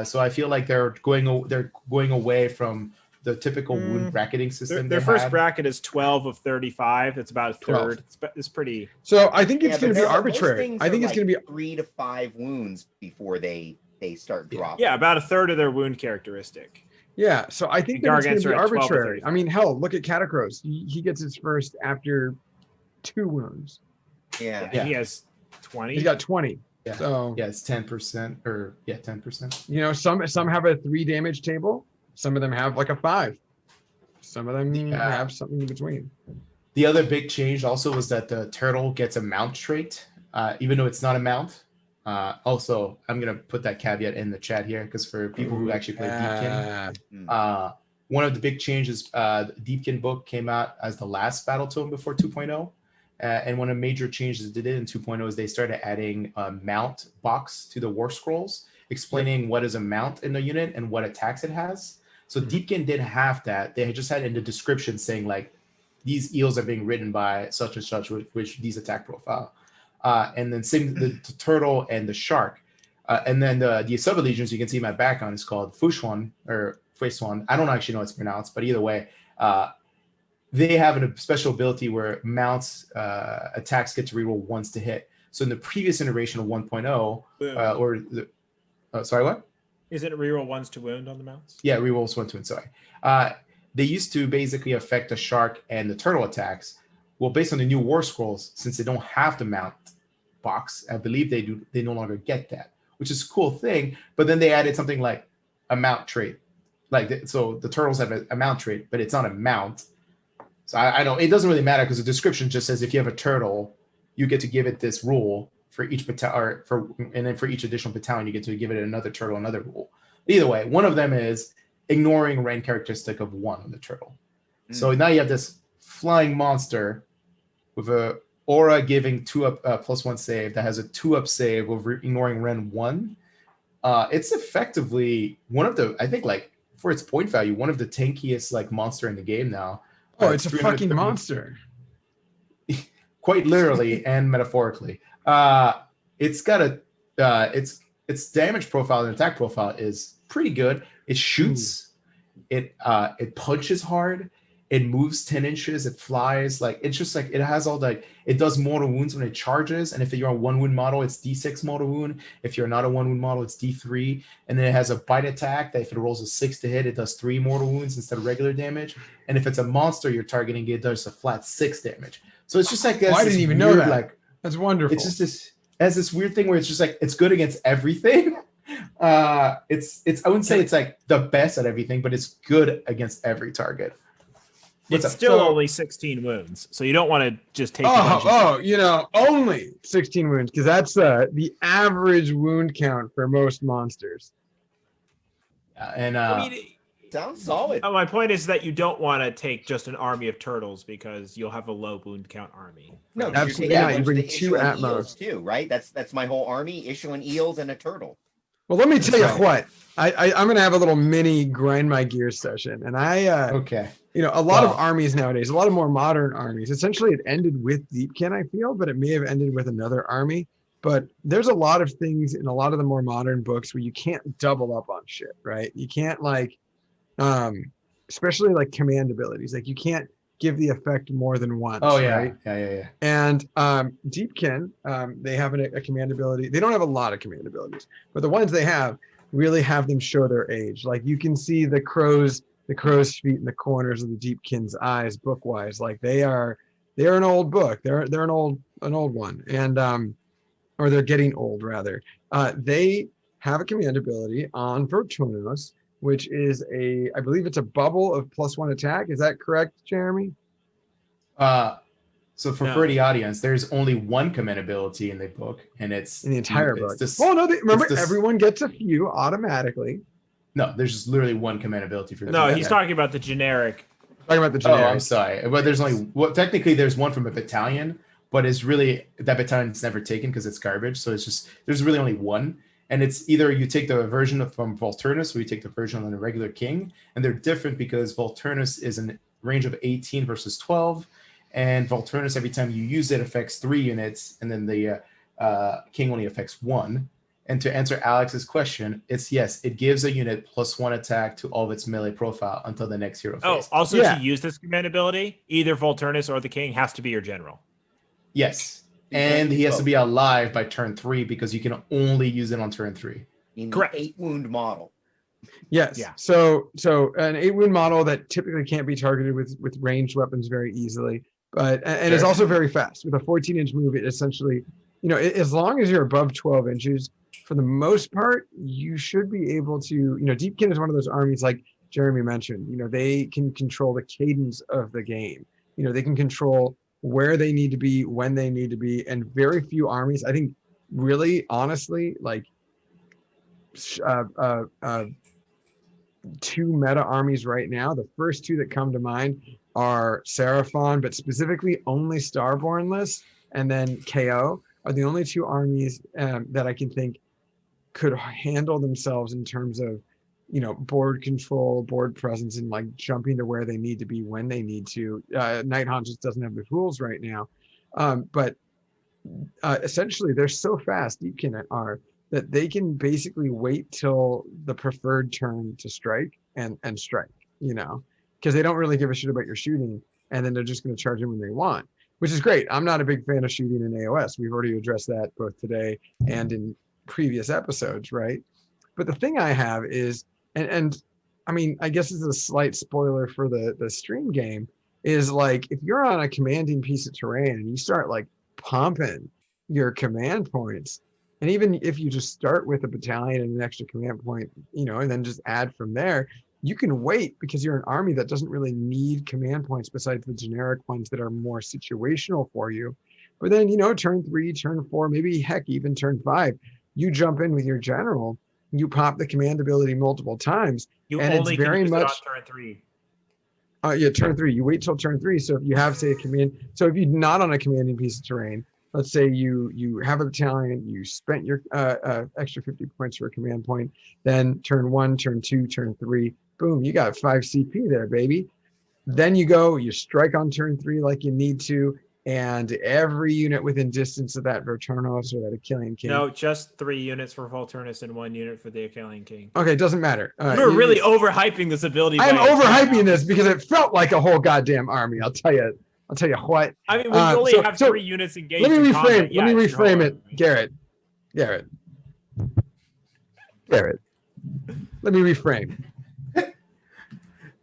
So I feel like they're going away from the typical wound bracketing system. Their first bracket is 12 of 35. That's about a third. It's pretty. So I think it's going to be arbitrary. I think it's going to be 3 to 5 wounds before they start dropping. Yeah, about a third of their wound characteristic. Yeah, so I think it's going to be arbitrary. I mean, hell, look at Catacross. He gets his first after 2 wounds. Yeah. He has 20. He's got 20. Yeah. So it's 10% or 10%. Some have a 3 damage table. Some of them have a 5. Some of them have something in between. The other big change also was that the turtle gets a mount trait, even though it's not a mount. Also, I'm gonna put that caveat in the chat here because for people who actually play Deepkin, one of the big changes, the Deepkin book came out as the last battle tome before 2.0. And one of the major changes they did in 2.0 is they started adding a mount box to the war scrolls, explaining what is a mount in the unit and what attacks it has. So Deepkin didn't have that. They just had in the description saying like, these eels are being ridden by such and such, which these attack profile. And then same the turtle and the shark. And then the sub-allegiance, you can see my background is called Fushuan or Fuishuan. I don't actually know how it's pronounced, but either way, they have a special ability where mounts attacks get to reroll once to hit. So in the previous iteration of 1.0, sorry, what? Is it reroll once to wound on the mounts? Yeah, rerolls one to wound. Sorry. They used to basically affect the shark and the turtle attacks. Well, based on the new war scrolls, since they don't have the mount box, I believe they no longer get that, which is a cool thing. But then they added something like a mount trait. So the turtles have a mount trait, but it's not a mount. So I know it doesn't really matter because the description just says if you have a turtle, you get to give it this rule for each battalion, and then for each additional battalion, you get to give it another turtle, another rule. Either way, one of them is ignoring rank characteristic of 1 on the turtle. So now you have this flying monster with a aura giving 2+ 1 save that has a 2+ save over ignoring Ren 1. It's effectively one of the, I think, like for its point value, one of the tankiest like monster in the game now. Oh, it's a fucking monster. Quite literally and metaphorically. It's got its damage profile and attack profile is pretty good. It shoots, it punches hard, it moves 10 inches, it flies, like it's just like it has all the, it does mortal wounds when it charges, and if you're a 1 wound model, it's D6 mortal wound. If you're not a 1 wound model, it's D3. And then it has a bite attack that if it rolls a 6 to hit, it does 3 mortal wounds instead of regular damage. And if it's a monster you're targeting, it does a flat 6 damage. So it's just like I didn't even know that. Like, that's wonderful. It's just this, it has this weird thing where it's just like it's good against everything. It's I wouldn't say it's like the best at everything, but it's good against every target. It's still only 16 wounds, so you don't want to just take. Only 16 wounds, because that's the average wound count for most monsters. And I mean, sounds solid. my point is that you don't want to take just an army of turtles because you'll have a low wound count army. No, absolutely not. You bring 2 at most too, right? That's my whole army: Ishuan eels and a turtle. Well, let me tell you what. I'm gonna have a little mini grind my gears session, and okay. A lot of armies nowadays, a lot of more modern armies, essentially it ended with Deepkin, I feel, but it may have ended with another army. But there's a lot of things in a lot of the more modern books where you can't double up on shit, right? You can't especially like command abilities, like you can't give the effect more than once. Oh yeah, right? yeah. And Deepkin, they have a command ability. They don't have a lot of command abilities, but the ones they have really have them show their age. Like you can see the crow's feet in the corners of the Deepkin's eyes, book-wise. Like they're an old book. They're an old one, and or they're getting old rather. They have a command ability on Vertonos, which is I believe it's a bubble of +1 attack. Is that correct, Jeremy? So for the audience, there's only one command ability in the book, and it's in the entire book. No, everyone gets a few automatically. No, there's just literally one command ability for. No, he's talking about the generic. Talking about the generic. Oh, I'm sorry, but there's only technically there's one from a battalion, but it's really that battalion's never taken because it's garbage. So it's just there's really only one. And it's either you take the version from Volturnus or you take the version on the regular king. And they're different because Volturnus is in range of 18 versus 12. And Volturnus, every time you use it, affects 3 units. And then the king only affects 1. And to answer Alex's question, it's yes, it gives a unit +1 attack to all of its melee profile until the next hero phase. Oh, also to use this command ability, either Volturnus or the king has to be your general. Yes. And he has to be alive by turn 3 because you can only use it on turn 3. In Correct. The 8 wound model. Yes. Yeah. So an 8 wound model that typically can't be targeted with ranged weapons very easily, but and is also very fast. With a 14-inch move, it essentially, as long as you're above 12 inches, for the most part, you should be able to. Deepkin is one of those armies like Jeremy mentioned. They can control the cadence of the game. They can control where they need to be, when they need to be, and very few armies. I think really, honestly, like two meta armies right now. The first two that come to mind are Seraphon, but specifically only Starbornless, and then KO are the only two armies that I can think could handle themselves in terms of, you know, board control, board presence, and like jumping to where they need to be when they need to. Nighthawk just doesn't have the tools right now, but essentially they're so fast, Deepkin are, that they can basically wait till the preferred turn to strike and strike, you know, because they don't really give a shit about your shooting, and then they're just going to charge in when they want, which is great. I'm not a big fan of shooting in AOS. We've already addressed that both today and in previous episodes, right? But the thing I have is, and I mean, I guess it's a slight spoiler for the stream game, is like if you're on a commanding piece of terrain and you start like pumping your command points, and even if you just start with a battalion and an extra command point, you know, and then just add from there, you can wait because you're an army that doesn't really need command points besides the generic ones that are more situational for you. But then, you know, turn 3, turn 4, maybe heck, even turn 5, you jump in with your general, you pop the command ability multiple times, You and only it's very can use much it on turn 3. Yeah, turn 3. You wait till turn 3. So if you have, say, a command, so if you're not on a commanding piece of terrain, let's say you have a battalion, you spent your extra 50 points for a command point, then turn 1, turn 2, turn 3, boom, you got 5 CP there, baby. Then you go, you strike on turn 3 like you need to, and every unit within distance of that Verturnos or that Achillean King. No, just 3 units for Volturnus and 1 unit for the Achillean King. Okay, it doesn't matter. We're really overhyping this ability. I am overhyping this because it felt like a whole goddamn army. I'll tell you what. I mean, when you only have 3 units engaged. Let me in reframe. combat, Let me reframe it, Garrett. Let me reframe.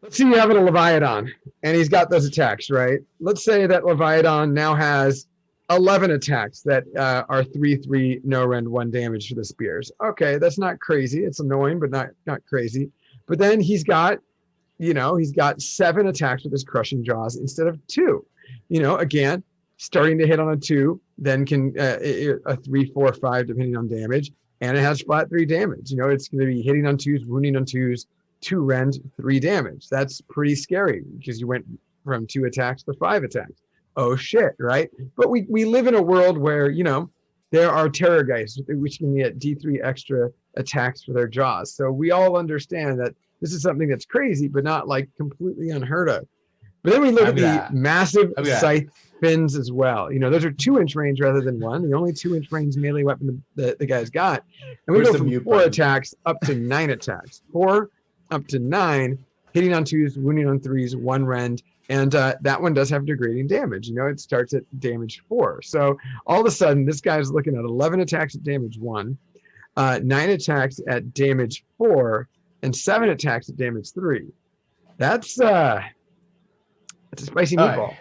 Let's say you have a Leviathan, and he's got those attacks, right? Let's say that Leviathan now has 11 attacks that are 3/3, no rend, 1 damage for the spears. Okay, that's not crazy. It's annoying, but not crazy. But then he's got, you know, he's got 7 attacks with his crushing jaws instead of 2. You know, again, starting to hit on a 2, then can a 3, 4, 5 depending on damage, and it has flat 3 damage. You know, it's going to be hitting on 2s, wounding on 2s, 2 rend, 3 damage. That's pretty scary because you went from 2 attacks to 5 attacks. Oh shit, right? But we live in a world where, you know, there are terror guys which can get D3 extra attacks for their jaws. So we all understand that this is something that's crazy, but not like completely unheard of. But then we look at the massive scythe fins as well. You know, those are 2-inch range rather than 1. The only 2-inch range melee weapon the guy's got. And we go from 4 attacks up to 9 attacks. 4 up to 9, hitting on 2s, wounding on 3s, 1 rend, and that one does have degrading damage. You know, it starts at damage 4. So all of a sudden, this guy's looking at 11 attacks at damage 1, 9 attacks at damage 4, and 7 attacks at damage 3. That's a spicy meatball. Right.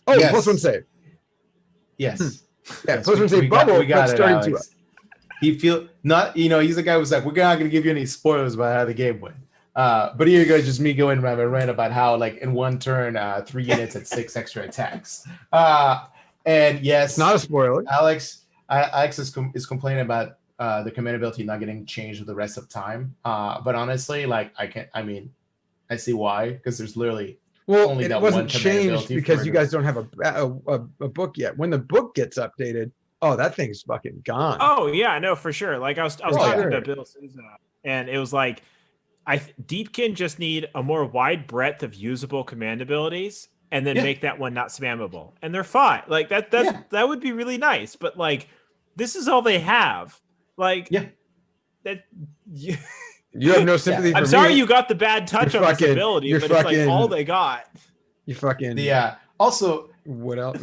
Oh, Yes. +1 save. Yes. Yeah, Yes, +1 save bubble, we got but it, starting Alex. to He feel not, you know, he's the guy who's like, we're not going to give you any spoilers about how the game went. But here you go, just me going around and rant about how, like, in one turn, 3 units at 6 extra attacks. And yes, it's not a spoiler. Alex is complaining about the command ability not getting changed with the rest of time. But honestly, like, I see why, because there's literally only it that wasn't one command changed ability because you guys don't have a book yet. When the book gets updated, oh, that thing's fucking gone. Oh yeah, no, for sure. Like I was talking sure. to Bill Souza, and it was like, Deepkin just need a more wide breadth of usable command abilities, and then make that one not spammable, and they're fine. Like that would be really nice. But like, this is all they have. Like, that. You have no sympathy for me. I'm sorry you got the bad touch on this ability, but it's like all they got. You fucking. Yeah. Also, what else?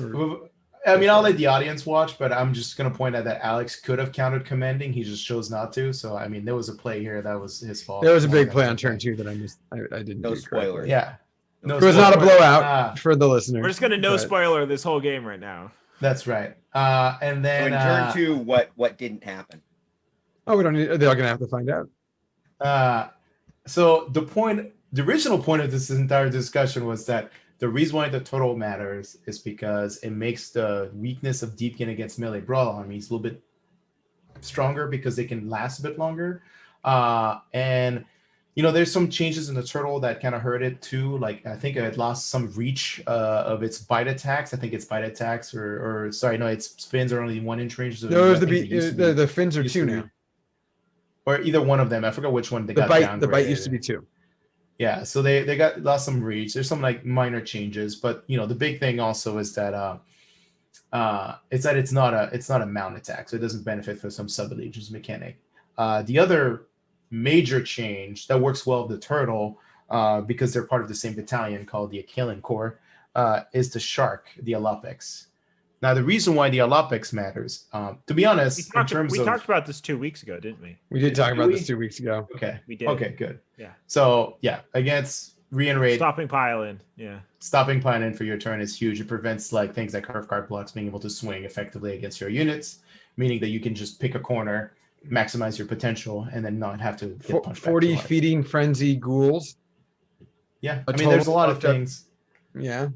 I mean, I'll let the audience watch, but I'm just going to point out that Alex could have countered commanding. He just chose not to. So, I mean, there was a play here that was his fault. There was a big play on turn 2 that I missed. I didn't. No spoiler. Yeah. No, it was not a blowout for the listeners. We're just going to no spoiler this whole game right now. That's right. And then so in turn 2, what didn't happen? Oh, we don't need. They're going to have to find out. So the original point of this entire discussion was that The reason why the turtle matters is because it makes the weakness of Deepkin against melee brawl armies a little bit stronger because they can last a bit longer. And there's some changes in the turtle that kind of hurt it too. Like I think it lost some reach of its bite attacks. I think its bite attacks or sorry, no, its fins are only 1 inch range. So No, the fins are 2 now. Or either one of them. I forgot which one they the got bite. downgraded. The bite used to be 2. Yeah, so they got lost some reach. There's some like minor changes, but the big thing also is that it's not a mount attack, so it doesn't benefit from some sub-allegiance mechanic. The other major change that works well with the turtle, because they're part of the same battalion called the Achillean Corps, is the shark, the Alopex. Now, the reason why the Alopex matters, to be honest, we talked about this 2 weeks ago, didn't we? We did talk about this 2 weeks ago. Okay, we did. Okay, good. Yeah. So against reiterate, stopping pile-in. Yeah. Stopping pile-in for your turn is huge. It prevents like things like curve card blocks being able to swing effectively against your units, meaning that you can just pick a corner, maximize your potential, and then not have to get punched 40 feeding frenzy ghouls. Yeah, I mean, there's a lot of things. Yeah.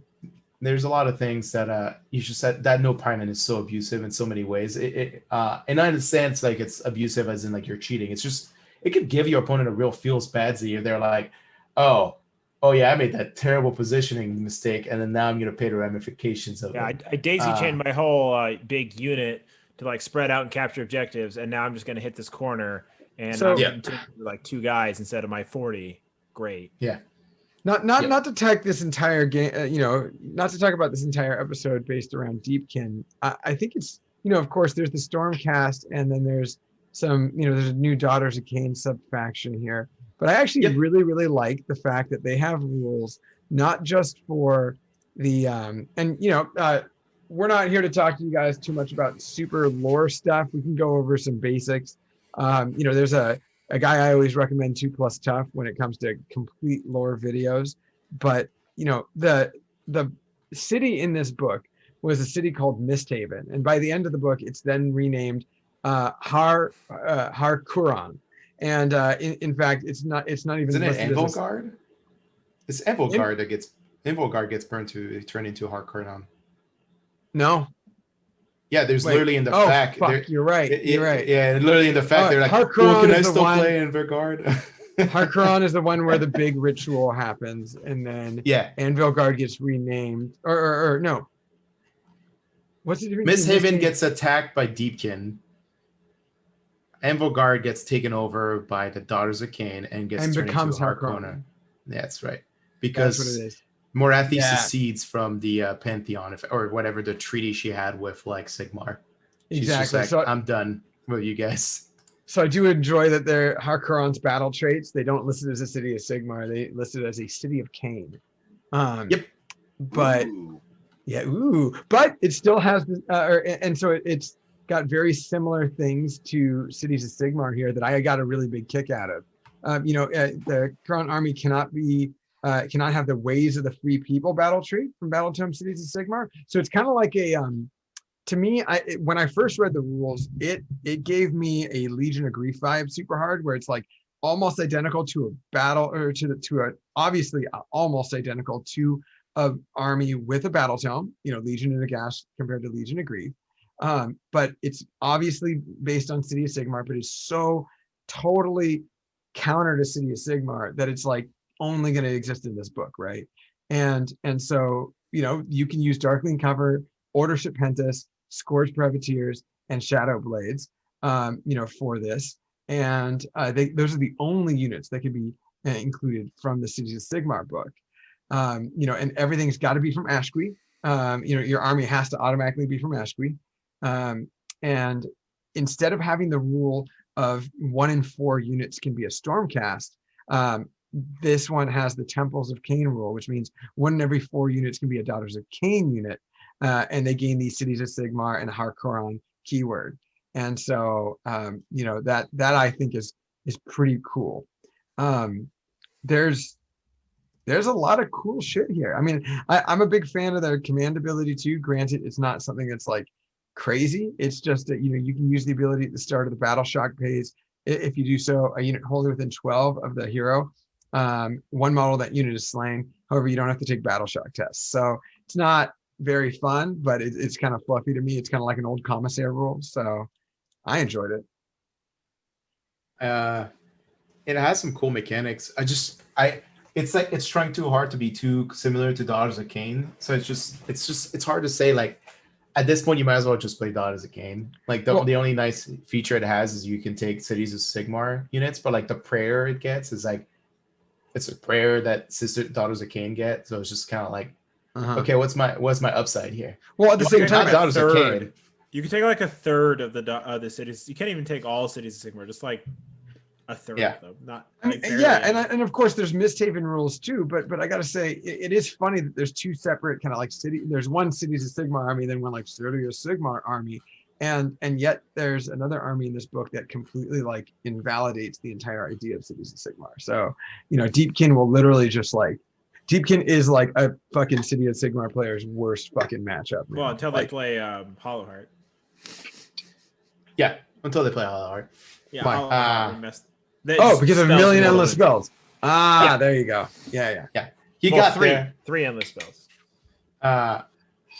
There's a lot of things that you just said that no pine is so abusive in so many ways. And I understand it's like it's abusive as in like you're cheating. It's just it could give your opponent a real feels badsy if they're like, oh yeah, I made that terrible positioning mistake, and then now I'm gonna pay the ramifications of it. I daisy chained my whole big unit to like spread out and capture objectives, and now I'm just gonna hit this corner and I'm like 2 guys instead of my 40. Great. Yeah. Not to take this entire game, not to talk about this entire episode based around Deepkin. I think it's, of course, there's the Stormcast, and then there's some, there's a new Daughters of Khaine sub faction here. But I actually really, really like the fact that they have rules, not just for the, we're not here to talk to you guys too much about super lore stuff. We can go over some basics. There's a guy I always recommend, 2+ Tough, when it comes to complete lore videos. But the city in this book was a city called Misthaven, and by the end of the book, it's then renamed Harkuran. And in fact, it's not even. Isn't it Envolgard? It's Envolgard that gets burned to turn into Harkuran. No. Yeah, there's literally in the fact. Fuck, you're right. You're right. Yeah, literally in the fact they're like, can I still play in Envolgard? Harkuran is the one where the big ritual happens, and then Envolgard gets renamed, or no. What's the difference? Misthaven gets attacked by Deepkin. Envolgard gets taken over by the Daughters of Khaine and becomes Harkonnen. That's right, because that's what it is. Morathi secedes from the Pantheon, or whatever the treaty she had with like Sigmar. She's exactly. Just like, I'm done with you guys. So I do enjoy that they're Harkuran's battle traits. They don't list it as a city of Sigmar. They list it as a city of Khaine. But but it still has, and so it's got very similar things to Cities of Sigmar here that I got a really big kick out of. The current army cannot have the Ways of the Free People battle trait from Battletome Cities of Sigmar. So it's kind of like a, to me, when I first read the rules, it gave me a Legion of Grief vibe super hard, where it's like almost identical to a battle, or to a obviously almost identical to a army with a battle tome, Legion of Nagash compared to Legion of Grief. But it's obviously based on City of Sigmar, but it's so totally counter to City of Sigmar that it's like only going to exist in this book, right? And so you can use Darkling Cover, Order Serpentis, Scourge Privateers, and Shadow Blades, for this. And those are the only units that can be included from the Cities of Sigmar book. And everything's got to be from Ashqui. Your army has to automatically be from Ashqui. And instead of having the rule of 1 in 4 units can be a Stormcast, this one has the Temples of Khaine rule, which means 1 in every 4 units can be a Daughters of Khaine unit, and they gain these Cities of Sigmar and Harkuran keyword. And so, that I think is pretty cool. There's a lot of cool shit here. I mean, I'm a big fan of their command ability too. Granted, it's not something that's like crazy. It's just that you can use the ability at the start of the battle shock phase. If you do so, a unit wholly within 12 of the hero One model, that unit is slain. However, you don't have to take battle shock tests. So it's not very fun, but it's kind of fluffy to me. It's kind of like an old commissary rule. So I enjoyed it. It has some cool mechanics. It's like it's trying too hard to be too similar to Daughters of Khaine. So it's hard to say, like, at this point you might as well just play Daughters of Khaine. Like the only nice feature it has is you can take Cities of Sigmar units, but like the prayer it gets is like it's a prayer that Daughters of Khaine get. So it's just kind of like, okay, what's my upside here? Well, at the same time, Daughters of Khaine. You can take like a third of the cities. You can't even take all Cities of Sigmar, just like a third of them. Not like and of course there's Misthaven rules too, but I gotta say it is funny that there's two separate kind of like there's one Cities of Sigmar army, then one like Cities of Sigmar army, and yet there's another army in this book that completely like invalidates the entire idea of Cities of Sigmar. So Deepkin will literally just like Deepkin is like a fucking City of Sigmar player's worst fucking matchup, man. Well, until they play Hollowheart. Yeah, until they play Hollowheart. Yeah, Hollowheart messed. Because of a million endless spells. There you go. Yeah. You got three endless spells.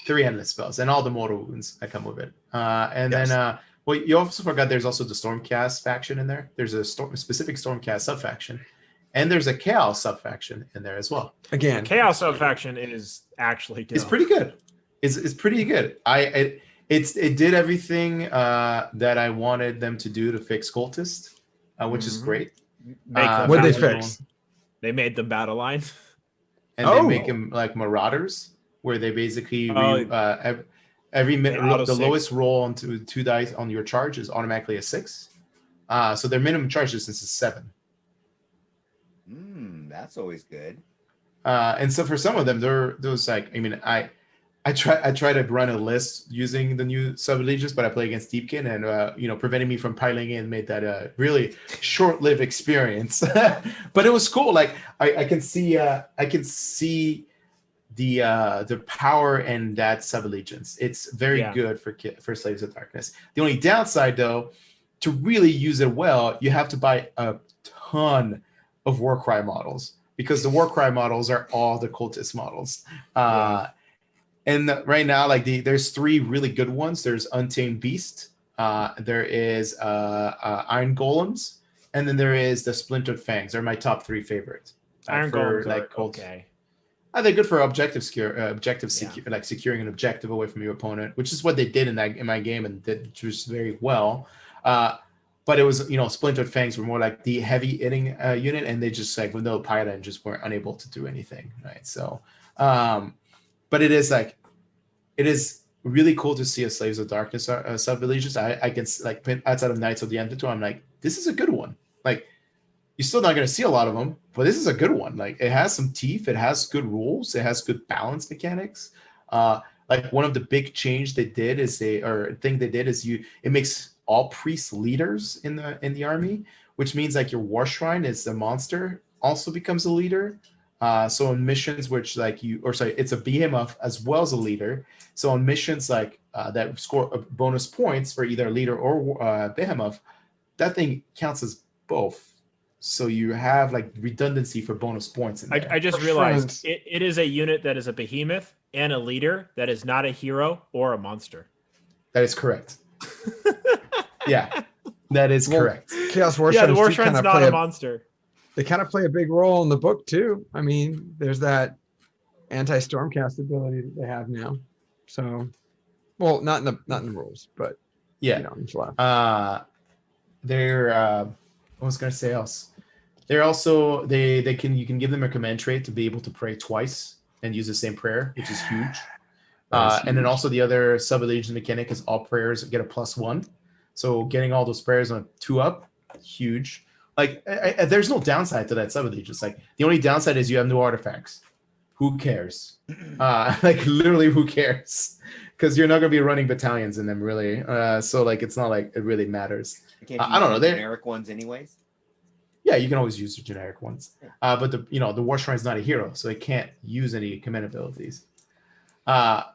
3 endless spells and all the mortal wounds that come with it. Then you also forgot there's also the Stormcast faction in there. There's a specific Stormcast sub-faction, and there's a Chaos sub-faction in there as well. Again, the Chaos sub-faction is actually dope. It's pretty good. It's pretty good. It did everything that I wanted them to do to fix Cultist, which is great. What they fix? They made them battle line, and they make them like Marauders, where they basically every the lowest roll onto 2 dice on your charge is automatically a 6. So their minimum charge distance is 7. That's always good. And so for some of them, those like, I mean, I try to run a list using the new sub-allegiance, but I play against Deepkin, and preventing me from piling in made that a really short-lived experience. But it was cool. Like I can see the power in that sub-allegiance. It's very good for Slaves of Darkness. The only downside, though, to really use it well, you have to buy a ton of Warcry models, because the Warcry models are all the Cultist models. And right now, like there's 3 really good ones. There's Untamed Beast, there is Iron Golems, and then there is the Splintered Fangs. They're my top 3 favorites. Iron Golems are okay. They're good for like securing an objective away from your opponent, which is what they did in my game, and did just very well. But it was, Splintered Fangs were more like the heavy hitting unit, and they just like with no pilot and just weren't unable to do anything, right? So, but it is really cool to see a Slaves of Darkness sub-allegiance. I can like outside of Knights of the Undertow, I'm like, this is a good one. Like, you're still not going to see a lot of them, but this is a good one. Like, it has some teeth, it has good rules, it has good balance mechanics. Like one of the big change they did is it makes all priests leaders in the army, which means like your War Shrine is a monster also becomes a leader. So on missions it's a behemoth as well as a leader. So on missions like that score bonus points for either a leader or behemoth, that thing counts as both. So you have like redundancy for bonus points in there. I just realized it is a unit that is a behemoth and a leader that is not a hero or a monster. That is correct. Yeah, that is correct. Chaos War the War Shrine's not a monster. They kind of play a big role in the book too. I mean, there's that anti-Stormcast ability that they have now. So, well, not in the rules, but yeah. They're I was gonna say else. They're also you can give them a command trait to be able to pray twice and use the same prayer, which is huge. And then also the other sub-allegiance mechanic is all prayers get a +1. So getting all those prayers on a 2-up, huge. Like, there's no downside to that sub-allegiance. Like, the only downside is you have no artifacts. Who cares? Like, literally, who cares? Because you're not going to be running battalions in them, really. So, like, it's not like it really matters. I don't know. They're generic ones, anyways. Yeah, you can always use the generic ones. But the War Shrine is not a hero, so it can't use any command abilities. But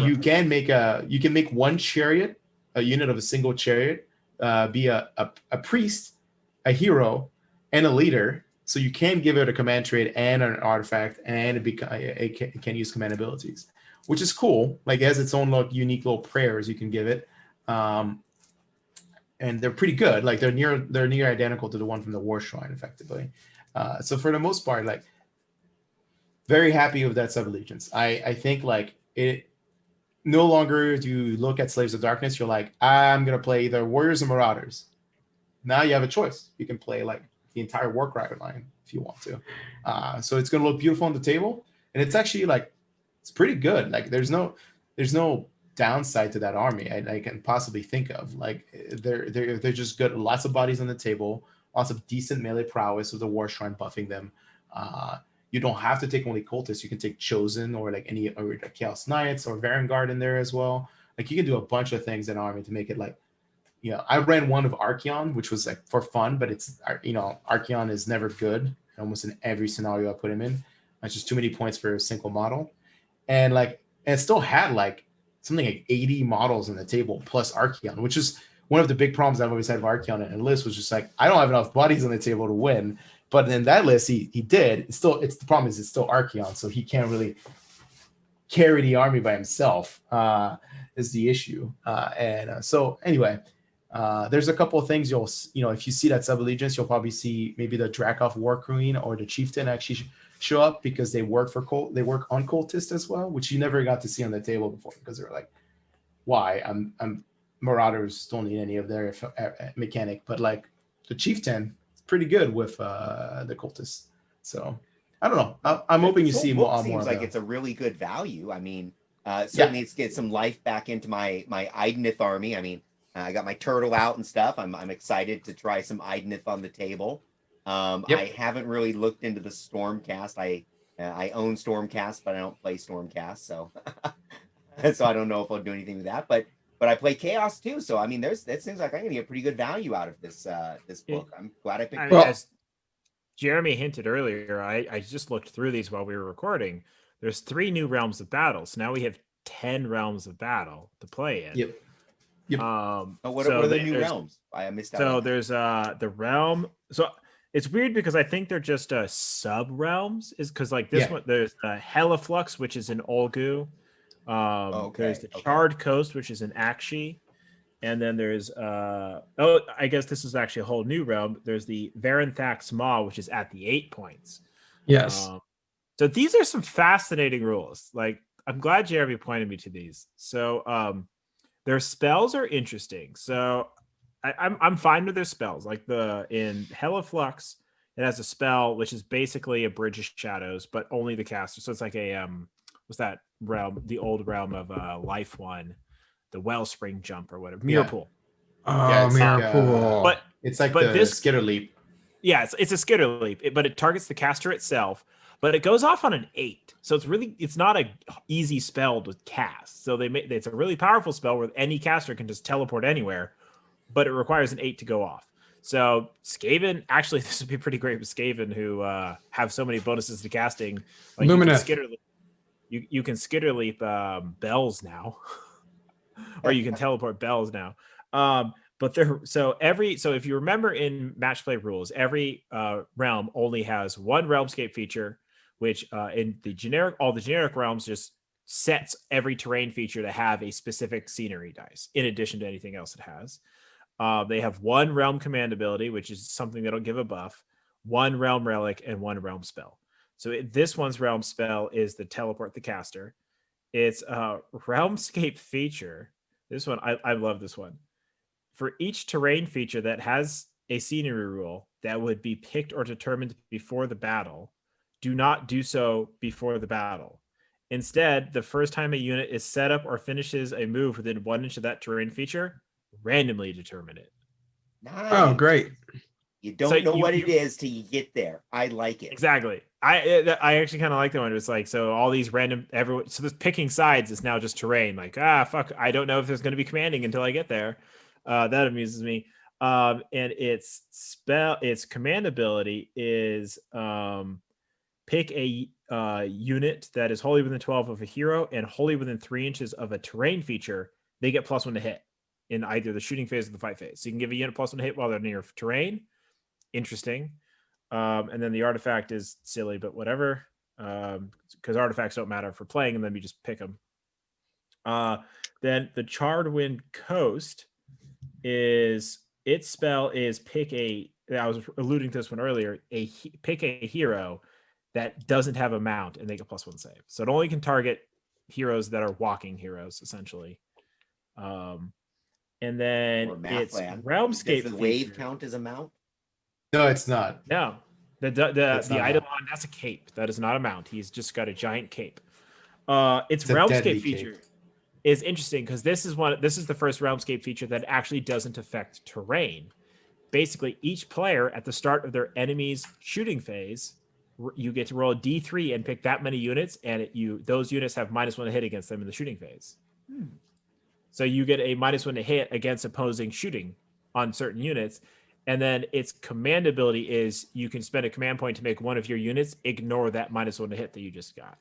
you can make one chariot, a unit of a single chariot, be a priest, a hero, and a leader, So you can give it a command trait and an artifact, and it can use command abilities, which is cool. Like it has its own unique little prayers you can give it, and they're pretty good. Like they're near identical to the one from the War Shrine, effectively. So for the most part, like very happy with that sub-allegiance. I think like it. No longer do you look at Slaves of Darkness. You're like, I'm gonna play either Warriors or Marauders. Now you have a choice. You can play like the entire Warcry line if you want to. So it's going to look beautiful on the table, and it's actually like it's pretty good. Like there's no downside to that army I can possibly think of. Like they're just good. Lots of bodies on the table, lots of decent melee prowess with the War Shrine buffing them. You don't have to take only cultists. You can take Chosen or like any or like Chaos Knights or Varangard in there as well. Like you can do a bunch of things in army to make it like. Yeah, I ran one of Archeon, which was like for fun, but it's Archeon is never good almost in every scenario I put him in. It's just too many points for a single model, and it still had like something like 80 models on the table plus Archeon, which is one of the big problems I've always had with Archeon. And list was just like I don't have enough bodies on the table to win. But in that list, he did. It's the problem is it's still Archeon, so he can't really carry the army by himself. Is the issue. So anyway. There's a couple of things if you see that sub-allegiance, you'll probably see maybe the Dracoff War Queen or the Chieftain actually show up because they work on cultists as well, which you never got to see on the table before because they were like, why? I'm Marauders don't need any of their mechanic, but like the Chieftain is pretty good with the cultists. So I don't know. I'm hoping you see more. Seems like it's a really good value. I mean, certainly it's get some life back into my Idoneth army. I mean. I got my turtle out and stuff. I'm excited to try some Idoneth on the table. I haven't really looked into the Stormcast. I own Stormcast, but I don't play Stormcast, so so I don't know if I'll do anything with that. But I play Chaos too, so I mean, that seems like I'm gonna get pretty good value out of this book. I'm glad I picked it up. As Jeremy hinted earlier, I just looked through these while we were recording. There's 3 new realms of battle, so now we have 10 realms of battle to play in. Yep. What are the new realms? I missed out. So there's the realm. So it's weird because I think they're just sub realms. Is because like this one, there's the Heliflux, which is in Olgu. There's the Charred Coast, which is in Akshi, and then there's I guess this is actually a whole new realm. There's the Varanthax Maw, which is at the 8 points. Yes. So these are some fascinating rules. Like I'm glad Jeremy pointed me to these. So their spells are interesting. So I'm fine with their spells. Like in Heliflux, it has a spell which is basically a Bridge of Shadows, but only the caster. So it's like a what's that realm? The old realm of Life One, the Wellspring Jump or whatever. Mirror Pool. Oh, Mirror Pool. But it's like this Skitter Leap. Yeah, it's a Skitter Leap, but it targets the caster itself. But it goes off on an 8, so it's not a easy spell to cast. So it's a really powerful spell where any caster can just teleport anywhere, but it requires an 8 to go off. So Skaven, actually, this would be pretty great with Skaven who have so many bonuses to casting. Like Lumineth. You can Skitter Leap bells now, or you can teleport bells now. But so if you remember in match play rules, every realm only has one realmscape feature, which in all the generic realms just sets every terrain feature to have a specific scenery dice in addition to anything else it has. They have one realm command ability, which is something that'll give a buff, one realm relic, and one realm spell. So this one's realm spell is the teleport the caster. It's a realmscape feature. This one, I love this one. For each terrain feature that has a scenery rule that would be picked or determined before the battle, do not do so before the battle. Instead, the first time a unit is set up or finishes a move within 1 inch of that terrain feature, randomly determine it. Nice. Oh, great. You don't know what it is till you get there. I like it. Exactly. I actually kind of like that one. It's like, so all these so this picking sides is now just terrain. Like, fuck, I don't know if there's going to be commanding until I get there. That amuses me. And its command ability is pick a unit that is wholly within 12 of a hero and wholly within 3 inches of a terrain feature. They get +1 to hit in either the shooting phase or the fight phase. So you can give a unit +1 to hit while they're near terrain. Interesting. And then the artifact is silly, but whatever. Because artifacts don't matter for playing them, you just pick them. Then the Charred Wind Coast is its spell is pick a. I was alluding to this one earlier. Pick a hero that doesn't have a mount and make a +1 save. So it only can target heroes that are walking heroes, essentially. And then it's Realmscape. Does the wave count as a mount? No, it's not. No, the Eidolon, that's a cape. That is not a mount. He's just got a giant cape. Its Realmscape feature is interesting because this is the first Realmscape feature that actually doesn't affect terrain. Basically, each player at the start of their enemy's shooting phase, you get to roll a D3 and pick that many units, and those units have -1 to hit against them in the shooting phase. So you get a -1 to hit against opposing shooting on certain units. And then its command ability is you can spend a command point to make one of your units ignore that -1 to hit that you just got.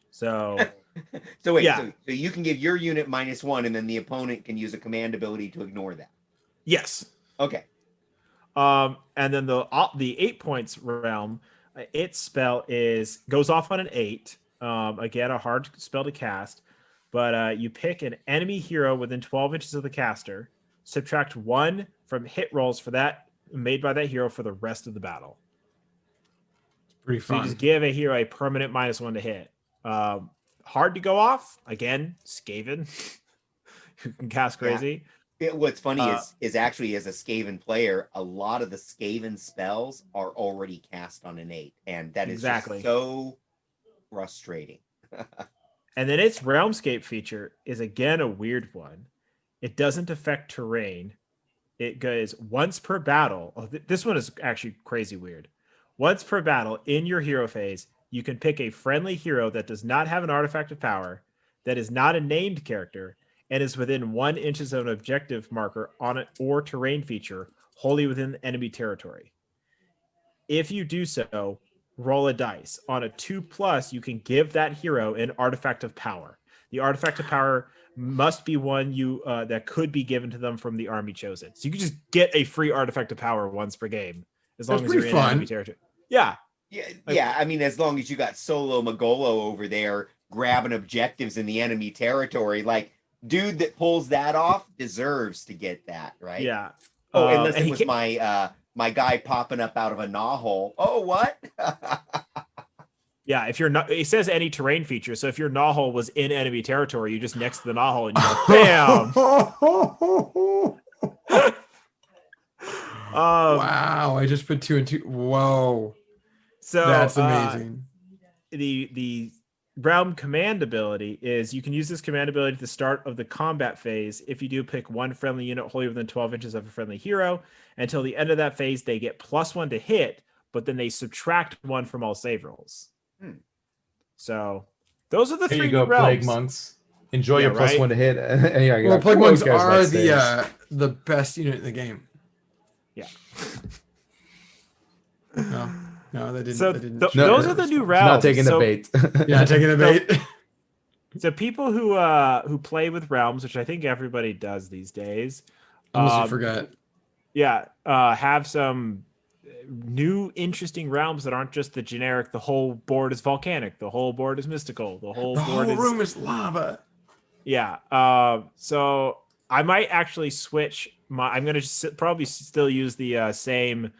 So, so wait, so you can give your unit -1, and then the opponent can use a command ability to ignore that. Yes. Okay. And then the 8 points realm, its spell goes off on an 8. Again, a hard spell to cast, but you pick an enemy hero within 12 inches of the caster. Subtract 1 from hit rolls for that made by that hero for the rest of the battle. Pretty fun. So you just give a hero a permanent -1 to hit. Hard to go off. Again, Skaven. Who can cast crazy. What's funny is actually as a Skaven player, a lot of the Skaven spells are already cast on an 8, and that is just so frustrating. And then its Realmscape feature is again a weird one. It doesn't affect terrain. It goes once per battle. Oh, this one is actually crazy weird. Once per battle in your hero phase, you can pick a friendly hero that does not have an artifact of power, that is not a named character, and is within 1 inch of an objective marker on it or terrain feature wholly within enemy territory. If you do so, roll a dice. On a 2+, you can give that hero an artifact of power. The artifact of power must be one that could be given to them from the army chosen. So you can just get a free artifact of power once per game, as long as you're in enemy territory. Yeah. Yeah. I mean, as long as you got Solo Magolo over there grabbing objectives in the enemy territory, like dude that pulls that off deserves to get that, right? Yeah. Oh, unless it was my guy popping up out of a gnaw hole. Oh, what? Yeah, if you're not, it says any terrain feature. So if your gnaw hole was in enemy territory, you're just next to the gnaw hole and you go, bam. Wow, I just put 2 and 2. Whoa. So that's amazing. The realm command ability is you can use this command ability at the start of the combat phase. If you do pick one friendly unit wholly within 12 inches of a friendly hero, until the end of that phase, they get +1 to hit, but then they subtract 1 from all save rolls. So those are the Here three you go, realms. Plague Monks. Enjoy your +1 to hit. Well, Plague Monks are the best unit in the game. Yeah. No, they didn't. So they didn't those are the new realms. Not taking the bait. Yeah, taking the bait. So people who play with realms, which I think everybody does these days, Almost forgot. Yeah, have some new interesting realms that aren't just the generic. The whole board is volcanic. The whole board is mystical. The whole room is lava. Yeah. So I might actually switch. I'm going to probably still use the same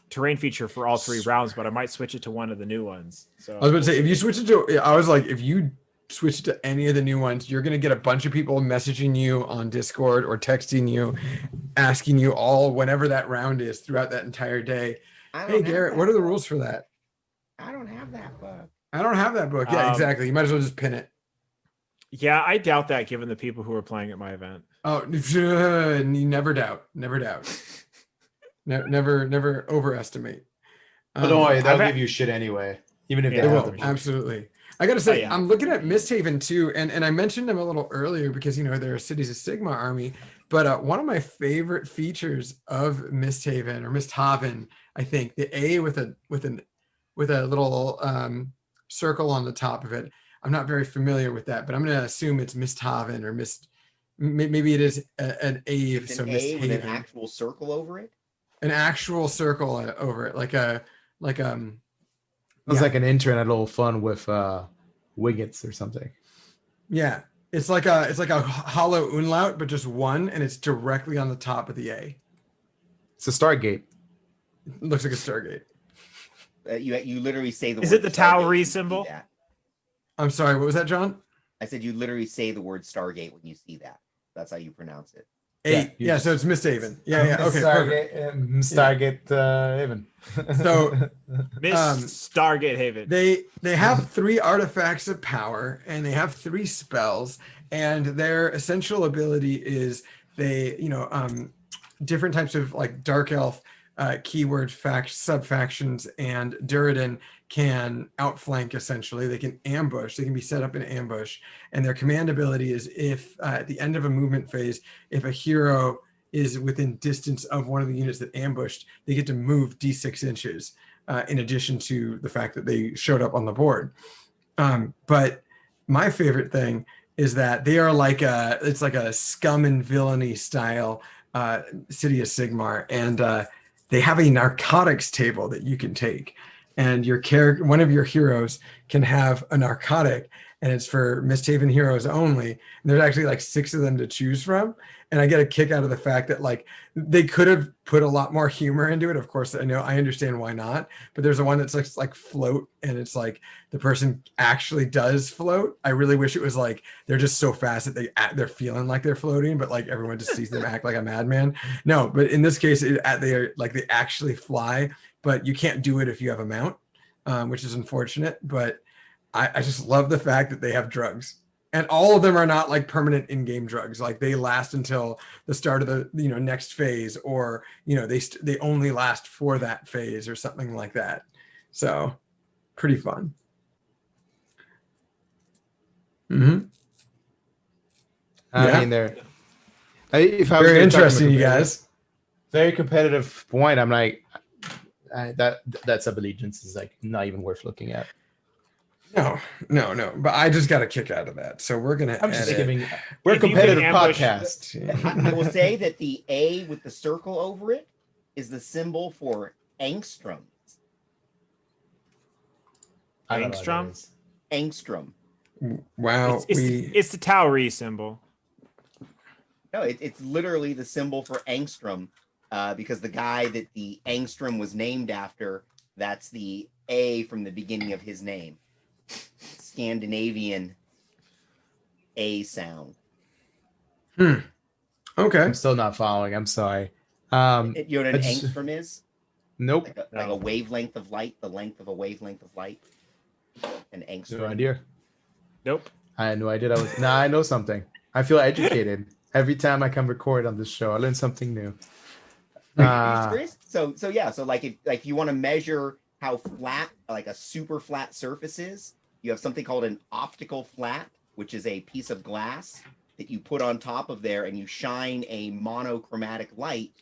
terrain feature for all 3 rounds, but I might switch it to one of the new ones. So I was going to say, if you switch it to, I was like, if you switch to any of the new ones, you're going to get a bunch of people messaging you on Discord or texting you, asking you all whenever that round is throughout that entire day. Hey, Garrett, what are the rules for that? I don't have that book. I don't have that book. Yeah, exactly. You might as well just pin it. Yeah, I doubt that given the people who are playing at my event. Oh, never doubt. Never doubt. Never overestimate. But don't worry, they'll give you shit anyway. Even if they will. Absolutely. I got to say, I'm looking at Misthaven too, and I mentioned them a little earlier because, they're a Cities of Sigmar army, but one of my favorite features of Misthaven or Misthaven, I think, the A with a little circle on the top of it. I'm not very familiar with that, but I'm going to assume it's Misthaven or maybe it is an A. It's an A with an actual circle over it? an actual circle over it, like It's yeah. like an intern at a little fun with Wiggins or something. Yeah, it's like a hollow umlaut, but just one, and it's directly on the top of the A. It's a Stargate. It looks like a Stargate. You literally say the word. Is it the Stargate Towery when you see symbol? that. I'm sorry, what was that, John? I said you literally say the word Stargate when you see that. That's how you pronounce it. 8. you Yeah, just- so it's Misthaven. Yeah. Okay, perfect. Stargate Haven. So Miss Stargate Haven. they have 3 artifacts of power, and they have 3 spells, and their essential ability is they, different types of like dark elf keyword sub factions and Durridin can outflank. Essentially they can ambush, they can be set up in ambush, and their command ability is if at the end of a movement phase, if a hero is within distance of one of the units that ambushed, they get to move d6 inches, in addition to the fact that they showed up on the board. But my favorite thing is that they are like it's like a scum and villainy style City of Sigmar, and they have a narcotics table that you can take, and your character, one of your heroes, can have a narcotic, and it's for Misthaven heroes only. And there's actually like 6 of them to choose from, and I get a kick out of the fact that like they could have put a lot more humor into it. Of course, I understand why not, but there's a one that's like float, and it's like the person actually does float. I really wish it was like they're just so fast that they're feeling like they're floating, but like everyone just sees them act like a madman. No, but in this case, they actually fly, but you can't do it if you have a mount, which is unfortunate. But I just love the fact that they have drugs, and all of them are not like permanent in-game drugs. Like they last until the start of the next phase, or they only last for that phase or something like that. So pretty fun. I Yeah. mean, if I was Very gonna talk interesting, about you guys. very competitive point, I'm like, that sub allegiance is like not even worth looking at. No. But I just got a kick out of that. So we're gonna. I'm just edit. giving. We're a If you can competitive ambush- podcast. I will say that the A with the circle over it is the symbol for angstroms. I don't know what that Angstrom? is. Angstrom. Wow. It's the Towery symbol. No, it's literally the symbol for angstrom, because the guy that the angstrom was named after, that's the A from the beginning of his name. Scandinavian A sound. Okay. I'm still not following. I'm sorry. You know what an I just- angstrom is? Nope. Like a wavelength of light, the length of a wavelength of light. An angstrom. No idea. Nope. I had no idea. I know something. I feel educated every time I come record on this show. I learn something new. Are you serious? So yeah. So like if you want to measure how flat, like a super flat surface is, you have something called an optical flat, which is a piece of glass that you put on top of there, and you shine a monochromatic light,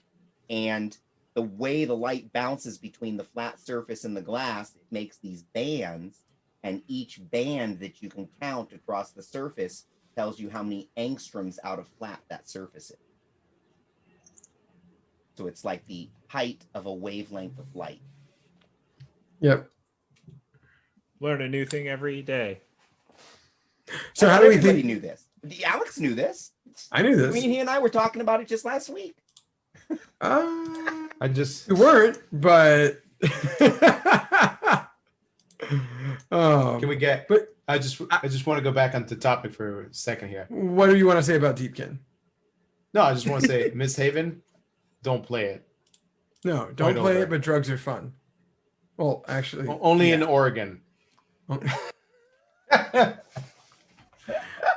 and the way the light bounces between the flat surface and the glass, it makes these bands, and each band that you can count across the surface tells you how many angstroms out of flat that surface is. So it's like the height of a wavelength of light. Yep. Learn a new thing every day. So how do we Everybody think? knew this? Alex knew this. I knew I this. mean, he and I were talking about it just last week. I just. We weren't, but. Can we get? But I just want to go back onto topic for a second here. what do you want to say about Deepkin? No, I just want to say, Miss Haven, don't play it. No, don't Right play over. it, but drugs are fun. Well, actually, Only in yeah. Oregon.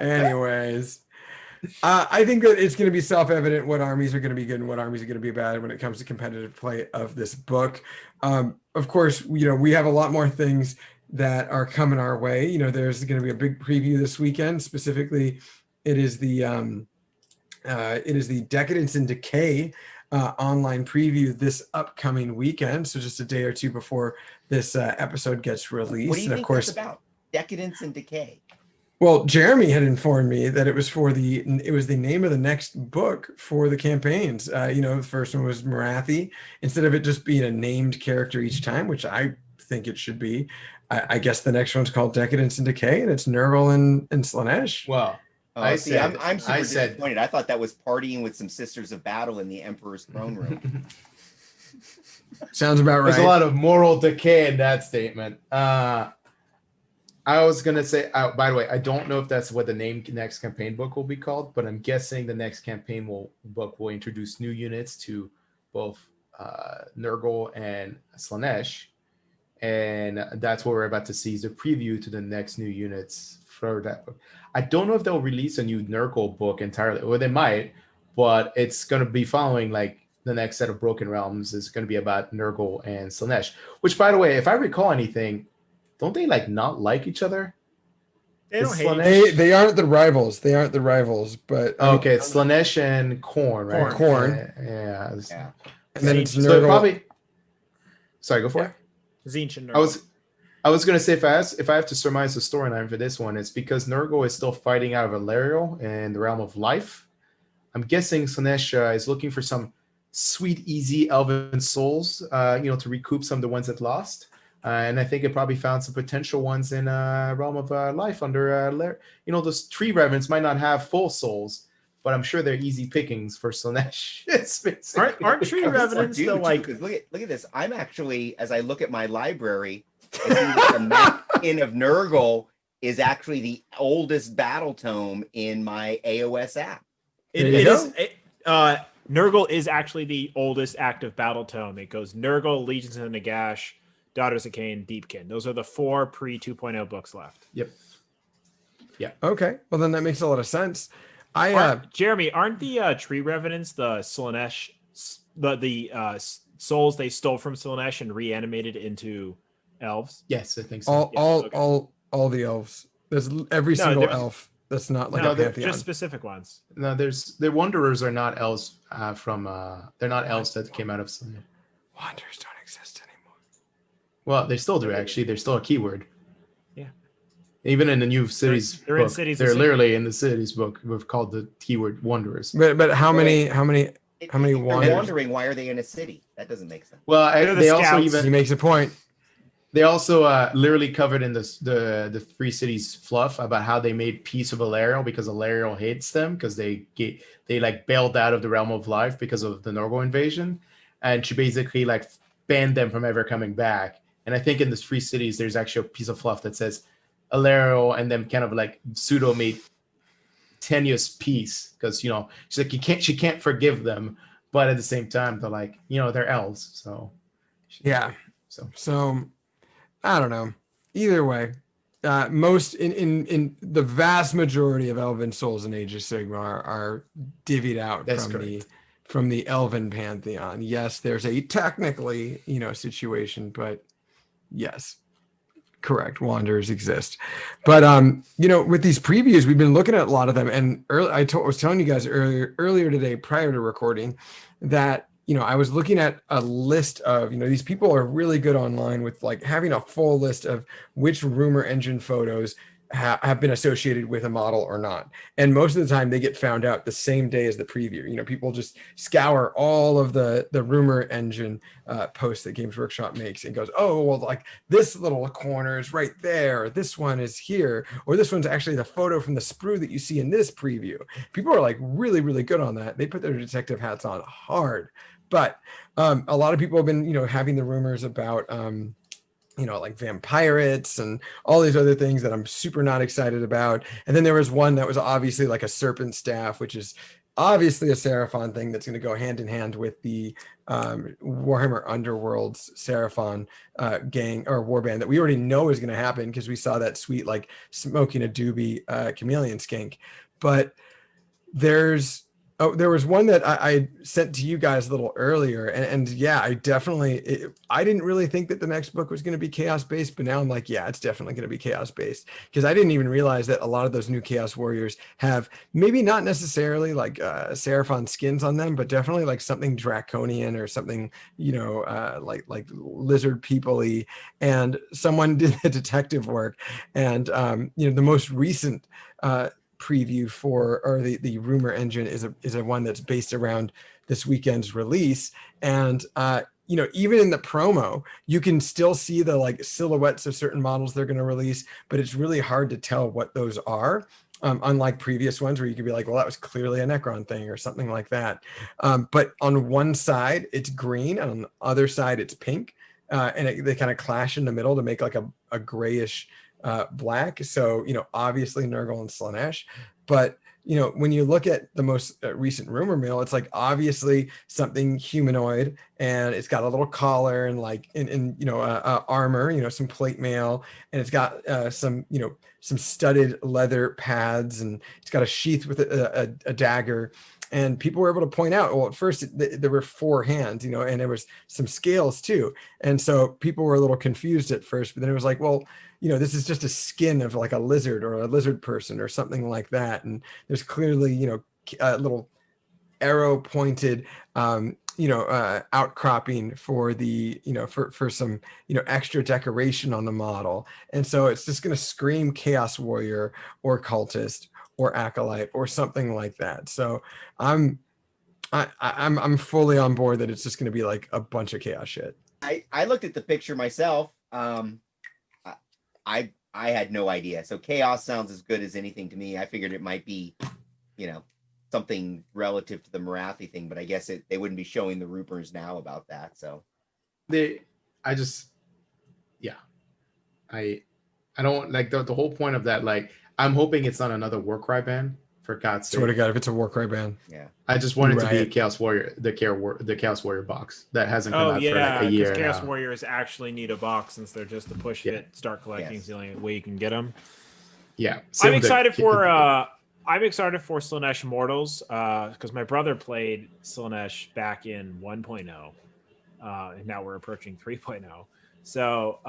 Anyways, I think that it's going to be self-evident what armies are going to be good and what armies are going to be bad when it comes to competitive play of this book. Of course, we have a lot more things that are coming our way. There's going to be a big preview this weekend. Specifically, it is the Decadence and Decay online preview this upcoming weekend. So just a day or two before this episode gets released. What do you And think of course, that's about? Decadence and decay. Well, Jeremy had informed me that it was the name of the next book for the campaigns. The first one was Morathi. Instead of it just being a named character each time, which I think it should be, I guess the next one's called Decadence and Decay, and it's Nurgle and Slanesh. Well, Oh, see, I'm super I said, disappointed. I thought that was partying with some Sisters of Battle in the Emperor's throne room. Sounds about right. there's a lot of moral decay in that statement. I was gonna say, by the way, I don't know if that's what the next campaign book will be called, but I'm guessing the next campaign book will introduce new units to both Nurgle and Slanesh, and that's what we're about to see is a preview to the next new units for that book. I don't know if they'll release a new Nurgle book entirely, or they might, but it's going to be following like the next set of Broken Realms is going to be about Nurgle and Slanesh, which, by the way, if I recall anything, don't they like not like each other? They don't hate Slanesh- They aren't the rivals. They aren't the rivals, but okay, it's Slanesh and Khorne, right? Khorne. Yeah. Yeah. and then it's So Nurgle. probably. Sorry, go for it. Tzeentch and I was gonna say if I have to surmise the storyline for this one, it's because Nurgle is still fighting out of Alariel in the realm of life. I'm guessing Slanesh is looking for some sweet, easy elven souls, to recoup some of the ones it lost. And I think it probably found some potential ones in realm of life under those tree revenants might not have full souls, but I'm sure they're easy pickings for Slanesh. aren't tree revenants Dude, the like? because look at this. I'm actually, as I look at my library, I see that the Mapkin of Nurgle is actually the oldest battle tome in my AOS app. Nurgle is actually the oldest active battle tome. It goes Nurgle, Legions of the Nagash, Daughters of Khaine, Deepkin. Those are the 4 pre 2.0 books left. Yep. Yeah. Okay, well then that makes a lot of sense. Jeremy, aren't the tree revenants the Slanesh, the souls they stole from Slanesh and reanimated into elves? Yes, I think so. All the elves. There's every single elf that's not like a pantheon. Just specific ones. No, the Wanderers are not elves they're not elves that came out of Slanesh. Wanderers don't exist anymore. Well, they still do actually. They're still a keyword. Yeah. Even in the new cities they're book, in Cities of they're Sigmar. literally in the cities book. We've called the keyword Wanderers. But how many If wanderers? they're wandering, why are they in a city? That doesn't make sense. Well, they also scouts. He makes a point. they also literally covered in the Three Cities fluff about how they made peace with Alariel because Alariel hates them because they like bailed out of the realm of life because of the Nurgle invasion, and she basically like banned them from ever coming back. And I think in the Three Cities there's actually a piece of fluff that says Alariel and them kind of like pseudo made tenuous peace because she's like she can't forgive them, but at the same time they're like they're elves, so Yeah. So I don't know. Either way, most in the vast majority of elven souls in Age of Sigmar are divvied out from the elven pantheon. Yes, there's a technically situation, but yes, correct. Wanderers exist, but with these previews, we've been looking at a lot of them. And I was telling you guys earlier today, prior to recording, that I was looking at a list of these people are really good online with like having a full list of which rumor engine photos have been associated with a model or not. And most of the time they get found out the same day as the preview. People just scour all of the rumor engine posts that Games Workshop makes and goes, oh, well, like this little corner is right there. This one is here. Or this one's actually the photo from the sprue that you see in this preview. People are like really, really good on that. They put their detective hats on hard. But a lot of people have been, having the rumors about like vampirates and all these other things that I'm super not excited about. And then there was one that was obviously like a serpent staff, which is obviously a Seraphon thing that's going to go hand in hand with the Warhammer Underworld's Seraphon gang or warband that we already know is going to happen because we saw that sweet like smoking a doobie chameleon skink. But there's Oh, there was one that I sent to you guys a little earlier, and yeah, I didn't really think that the next book was going to be chaos based, but now I'm like, yeah, it's definitely going to be chaos based because I didn't even realize that a lot of those new chaos warriors have maybe not necessarily like Seraphon skins on them, but definitely like something draconian or something, like lizard people-y. And someone did the detective work, and the most recent preview for, or the rumor engine is a one that's based around this weekend's release. And even in the promo you can still see the like silhouettes of certain models they're going to release, but it's really hard to tell what those are, unlike previous ones where you could be like, well, that was clearly a Necron thing or something like that. But on one side it's green and on the other side it's pink, and they kind of clash in the middle to make like a grayish black. So obviously Nurgle and Slanesh, but when you look at the most recent rumor mill, it's like obviously something humanoid, and it's got a little collar and like armor, some plate mail, and it's got some studded leather pads, and it's got a sheath with a dagger. And people were able to point out, well, at first there were 4 hands, and there was some scales too. And so people were a little confused at first, but then it was like, well, this is just a skin of like a lizard or a lizard person or something like that. And there's clearly, a little arrow pointed, outcropping for the, for some, extra decoration on the model. And so it's just going to scream Chaos Warrior or Cultist or Acolyte or something like that. So I'm fully on board that it's just going to be like a bunch of chaos shit. I looked at the picture myself. I had no idea. So chaos sounds as good as anything to me. I figured it might be, something relative to the Morathi thing, but I guess they wouldn't be showing the rumors now about that. So I don't like the whole point of that. Like, I'm hoping it's not another Warcry ban, for God's sake. Swear to God, if it's a Warcry ban. Yeah. I just want it to be Chaos Warrior, the Chaos Warrior box that hasn't come out for like a year Chaos now. Warriors actually need a box since they're just a push fit. Start collecting is the only way you can get them. Yeah. I'm excited for Slanesh Mortals because my brother played Slanesh back in 1.0, and now we're approaching 3.0. So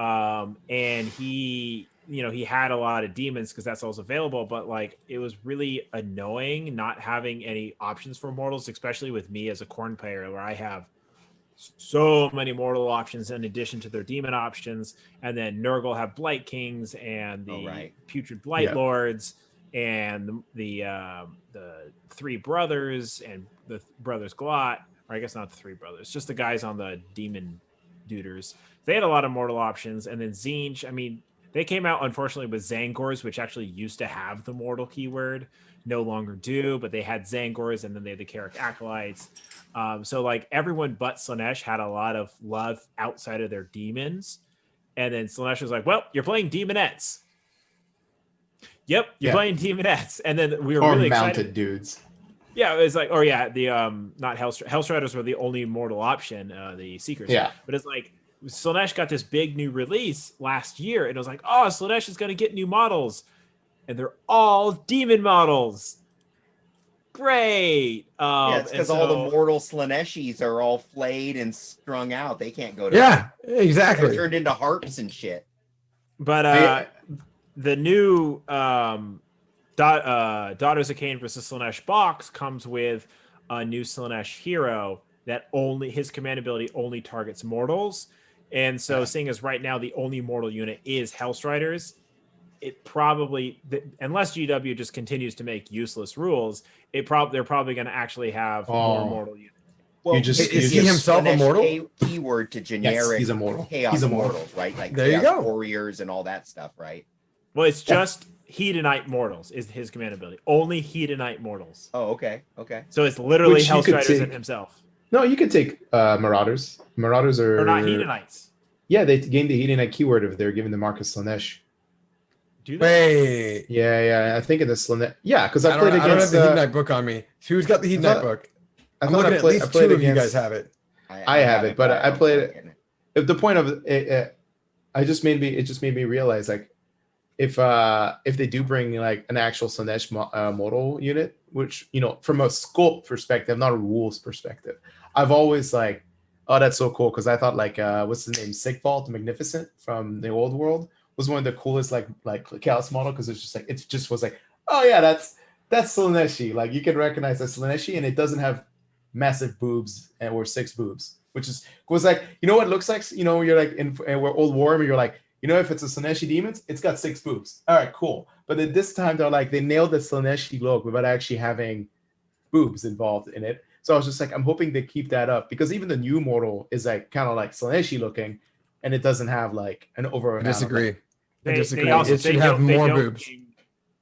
and he had a lot of demons because that's also available, but like it was really annoying not having any options for mortals, especially with me as a Khorne player where I have so many mortal options in addition to their demon options. And then Nurgle have Blight Kings and the Putrid Blight Lords and the 3 brothers and the brothers Glot, or I guess not the 3 brothers, just the guys on the demon duders. They had a lot of mortal options. And then Tzeentch, I mean, they came out, unfortunately, with Zangors, which actually used to have the mortal keyword, no longer do, but they had Zangors, and then they had the Carrick Acolytes. So, like, everyone but Slanesh had a lot of love outside of their demons. And then Slanesh was like, well, you're playing Demonettes. Yep, you're playing Demonettes. And then we were really excited. Mounted dudes. Yeah, it was like, not Hellstriders were the only mortal option, the Seekers. Yeah. But it's like, Slanesh got this big new release last year, and it was like, oh, Slanesh is going to get new models, and they're all demon models. Great. It's because all the mortal Slaneshis are all flayed and strung out. They can't go to. Yeah, exactly. They're turned into harps and shit. But the new Daughters of Khaine versus Slanesh box comes with a new Slanesh hero that his command ability only targets mortals. And so seeing as right now the only mortal unit is Hellstriders, it probably, unless GW just continues to make useless rules, they're probably going to actually have more mortal units. Well, is he himself a mortal? Keyword to generic yes, he's a mortal. Chaos mortals, right? Like there you go. Warriors and all that stuff, right? Well, it's just Hedonite mortals is his command ability. Only Hedonite mortals. Oh, okay. So it's literally Hellstriders and himself. No, you could take Marauders. Marauders are not Hedonites. Yeah, they gain the Hedonite keyword if they're given the Marcus Slanesh. Do they? Wait. Yeah. I think in the Slanesh. Yeah, because I played against. I don't have the Hedonite book on me. Who's got the Hedonite book? I'm looking at least 2 of you guys have it. I have it, but I played it. The point of it just made me realize, like, if they do bring like an actual Slanesh modal unit, which from a sculpt perspective, not a rules perspective, I've always like, oh, that's so cool because I thought like what's his name, Sigvald the Magnificent from the old world was one of the coolest like Chaos model because it's just like it just was like, oh yeah, that's Slaneshi. Like you can recognize that Slaneshi, and it doesn't have massive boobs or 6 boobs, which was like, what it looks like, you're like in Old Warhammer, you're like, if it's a Slaneshi demons, it's got 6 boobs. All right, cool. But at this time, they're like, they nailed the Slaneshi look without actually having boobs involved in it. So I was just like, I'm hoping they keep that up because even the new mortal is like kind of like Slaneshi looking, and it doesn't have like an over. I disagree. They, I disagree. they also It should they have don't, they more don't boobs. gang-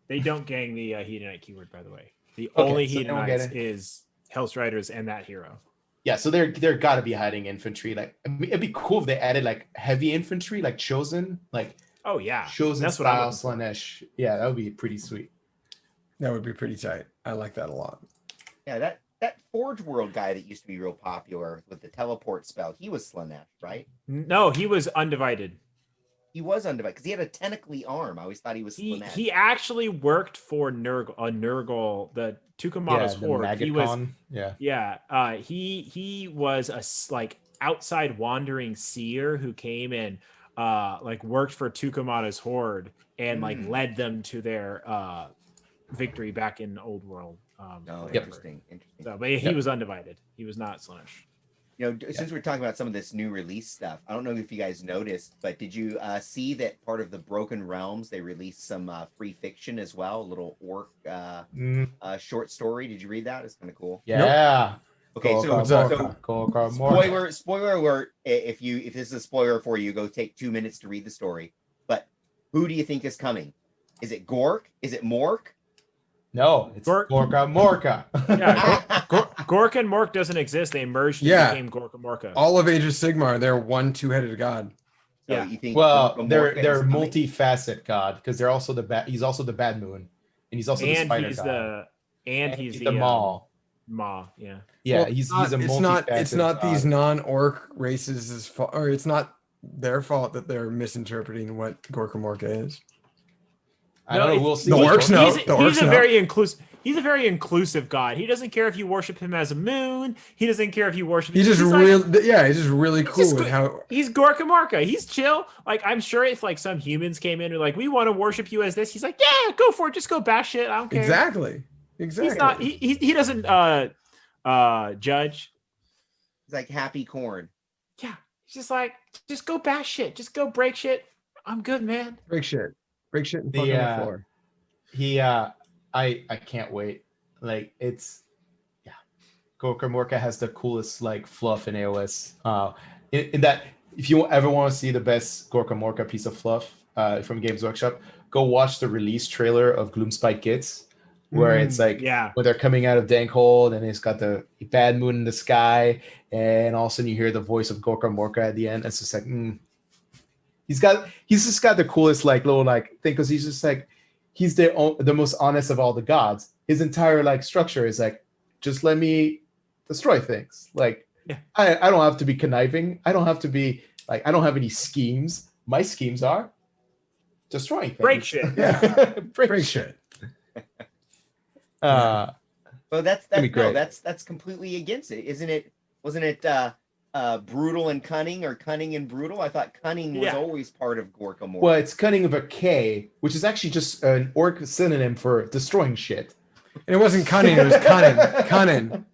they don't gang the Hedonite keyword, by the way. The Okay, only so they won't get Hedonites it. is Hellstriders and that hero. Yeah, so they're got to be hiding infantry. Like it'd be cool if they added like heavy infantry, like chosen, like Oh yeah, chosen that's what I'm style looking for. Slanesh. Yeah, that would be pretty sweet. That would be pretty tight. I like that a lot. Yeah, that Forge World guy that used to be real popular with the teleport spell, he was Slanesh, right? No, he was undivided. He was undivided because he had a tentacly arm. I always thought he was He Slanesh. actually worked for Nurgle, the Tukamata's Yeah, the horde. He was yeah. he was a like outside wandering seer who came and like worked for Tukamata's horde and like led them to their victory back in Old World. Interesting. So, but he was undivided. He was not Slanesh. Since we're talking about some of this new release stuff, I don't know if you guys noticed, but did you see that part of the Broken Realms, they released some free fiction as well, a little orc short story. Did you read that? It's kind of cool. Yeah. Okay, spoiler alert. If this is a spoiler for you, go take 2 minutes to read the story. But who do you think is coming? Is it Gork? Is it Mork? No, it's Gorka Morka. Yeah, Gork and Mork doesn't exist. They merged and became Gorka Morka. All of Age of Sigmar, they're one two-headed god. So Yeah. you think Well, Gorka they're Morka is coming? multi-facet god because they're also he's also the Bad Moon, and he's also the spider god. He's the Maw. Maw, yeah. Yeah, Well, he's a it's multi-faceted not these god. non-orc races' fault, or it's not their fault that they're misinterpreting what Gorka Morka is. I don't know. We'll see. The orcs know. He's a very inclusive. He's a very inclusive god. He doesn't care if you worship him as a moon. He doesn't care if you worship. He's just really cool with how he's Gorka Morka. He's chill. Like I'm sure if like some humans came in and like we want to worship you as this, he's like, yeah, go for it. Just go bash shit. I don't care. Exactly. He's not. He doesn't judge. It's like happy corn. Yeah. He's just like, just go bash shit. Just go break shit. I'm good, man. break shit and fuck on the floor. I can't wait. Like it's Gorka Morka has the coolest like fluff in AOS. In that if you ever want to see the best Gorka Morka piece of fluff from Games Workshop, go watch the release trailer of Gloomspite Gits, where it's like when they're coming out of Dankhold and it's got the bad moon in the sky, and all of a sudden you hear the voice of Gorka Morka at the end. It's just like he's just got the coolest like little like thing because he's just like he's the most honest of all the gods. His entire like structure is like, just let me destroy things. Like I don't have to be conniving. I don't have to be like I don't have any schemes. My schemes are destroying things. Break shit. Yeah. break shit. Well, that's great. that's completely against it, isn't it? Wasn't it brutal and cunning, or cunning and brutal? I thought cunning was always part of Gorka Morka. Well, it's cunning of a K, which is actually just an orc synonym for destroying shit. And it wasn't cunning, it was cunning.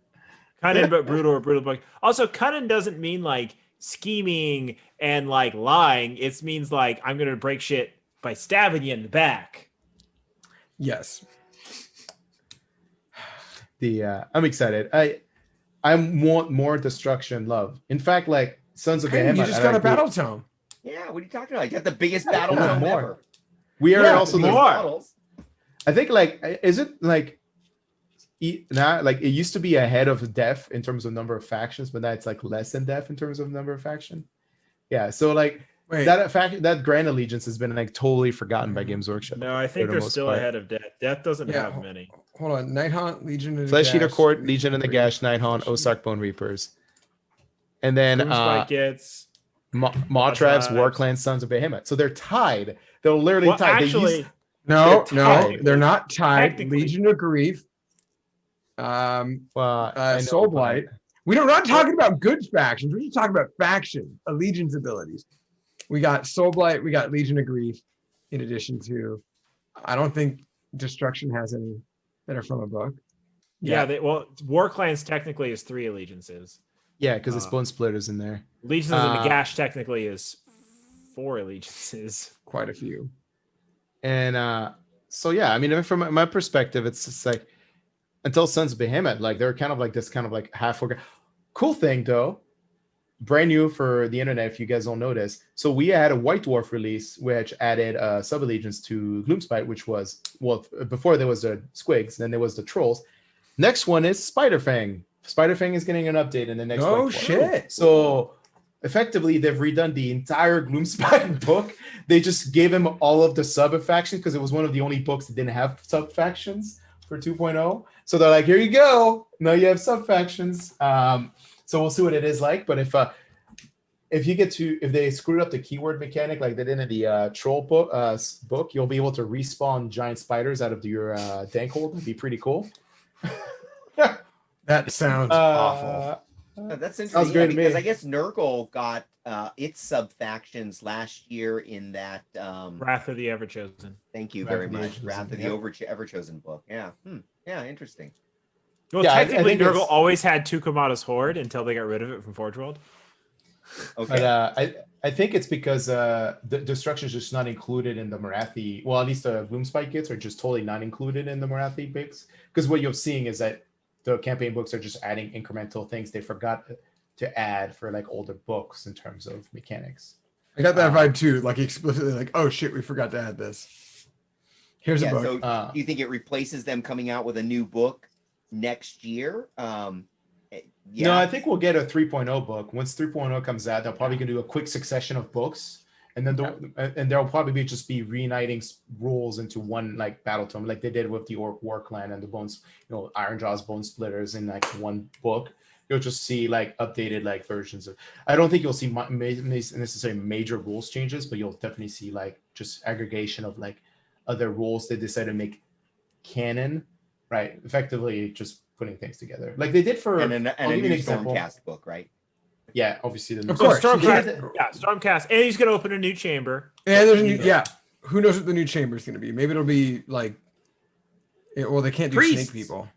Cunning, but brutal or brutal. But also, cunning doesn't mean like scheming and like lying. It means like I'm gonna break shit by stabbing you in the back. Yes. I'm excited. I want more destruction, love. In fact, like Sons of Behemoth. You just got a battle tome. Yeah, what are you talking about? You got the biggest battle tome ever. We are also the battles. I think like is it like now like it used to be ahead of Def in terms of number of factions, but now it's like less than Def in terms of number of faction. Yeah, so like that Grand Allegiance has been like totally forgotten by Games Workshop. No, I think they're still ahead of Death. Death doesn't have many. Hold on, Nighthaunt, Legion of the Flesh Eater Gash, Court, Legion of the Gash, Nighthaunt, Osark Bone Reapers, and then Gloomspite Gits, Mawtrab's War Clan Sons of Behemoth. So they're tied. They're literally Well, tied. actually, No, They're no, tied. they're not tied. Technically. Legion of Grief. I know, Soul but- Blight. We're not talking about good factions. We're just talking about faction allegiance abilities. We got Soul Blight. We got Legion of Grief. In addition to, I don't think Destruction has any that are from a book. yeah. War Clans technically is 3 allegiances. Yeah, because it's Bone Splitters in there. Legions of the Nagash technically is 4 allegiances. Quite a few. And so yeah, I mean, from my perspective, it's just like until Sons of Behemoth, like they're kind of like this kind of like half organ. Cool thing though, brand new for the internet. If you guys don't notice, so we had a White Dwarf release which added sub allegiance to Gloomspite, which was before there was the Squigs, then there was the Trolls. Next one is Spiderfang. Spiderfang is getting an update in the next. Oh White Dwarf. shit! So effectively, they've redone the entire Gloomspite book. They just gave him all of the sub factions because it was one of the only books that didn't have sub factions for 2.0. So they're like, here you go. Now you have sub factions. So we'll see what it is like. But if they screwed up the keyword mechanic like they did in the troll book, you'll be able to respawn giant spiders out of your dank hole. That'd be pretty cool. That sounds awful. That's Sounds interesting great to because me. I guess Nurgle got its sub factions last year in that. Wrath of the Everchosen. Thank you Wrath very of the much. Everchosen, Wrath of the yeah. Everchosen book. Yeah. Yeah. Interesting. Well, Yeah, I technically, think Nurgle it's- always had Tukumada's Horde until they got rid of it from Forge World. Okay. But I think it's because the destruction is just not included in the Morathi. Well, at least the Gloomspite kits are just totally not included in the Morathi books. Because what you're seeing is that the campaign books are just adding incremental things they forgot to add for like older books in terms of mechanics. I got that vibe too. Like explicitly, like, oh shit, we forgot to add this. Here's a Yeah. book. So you think it replaces them coming out with a new book next year? Yeah. No, I think we'll get a 3.0 book. Once 3.0 comes out, they're probably gonna do a quick succession of books. And then there'll probably just be reuniting rules into one like battle tome, like they did with the Orc War Clan and the Bones, Ironjaw's Bone Splitters in like one book. You'll just see like updated like versions of. I don't think you'll see necessarily major rules changes, but you'll definitely see like just aggregation of like other rules they decided to make canon, right? Effectively, just putting things together, like they did for. and I'll a give you new an example. Stormcast book, right? Yeah, obviously the Of course. Stormcast, and he's gonna open a new chamber. And there's a new, yeah. Who knows what the new chamber is going to be? Maybe it'll be like, well, they can't do Priests. snake people.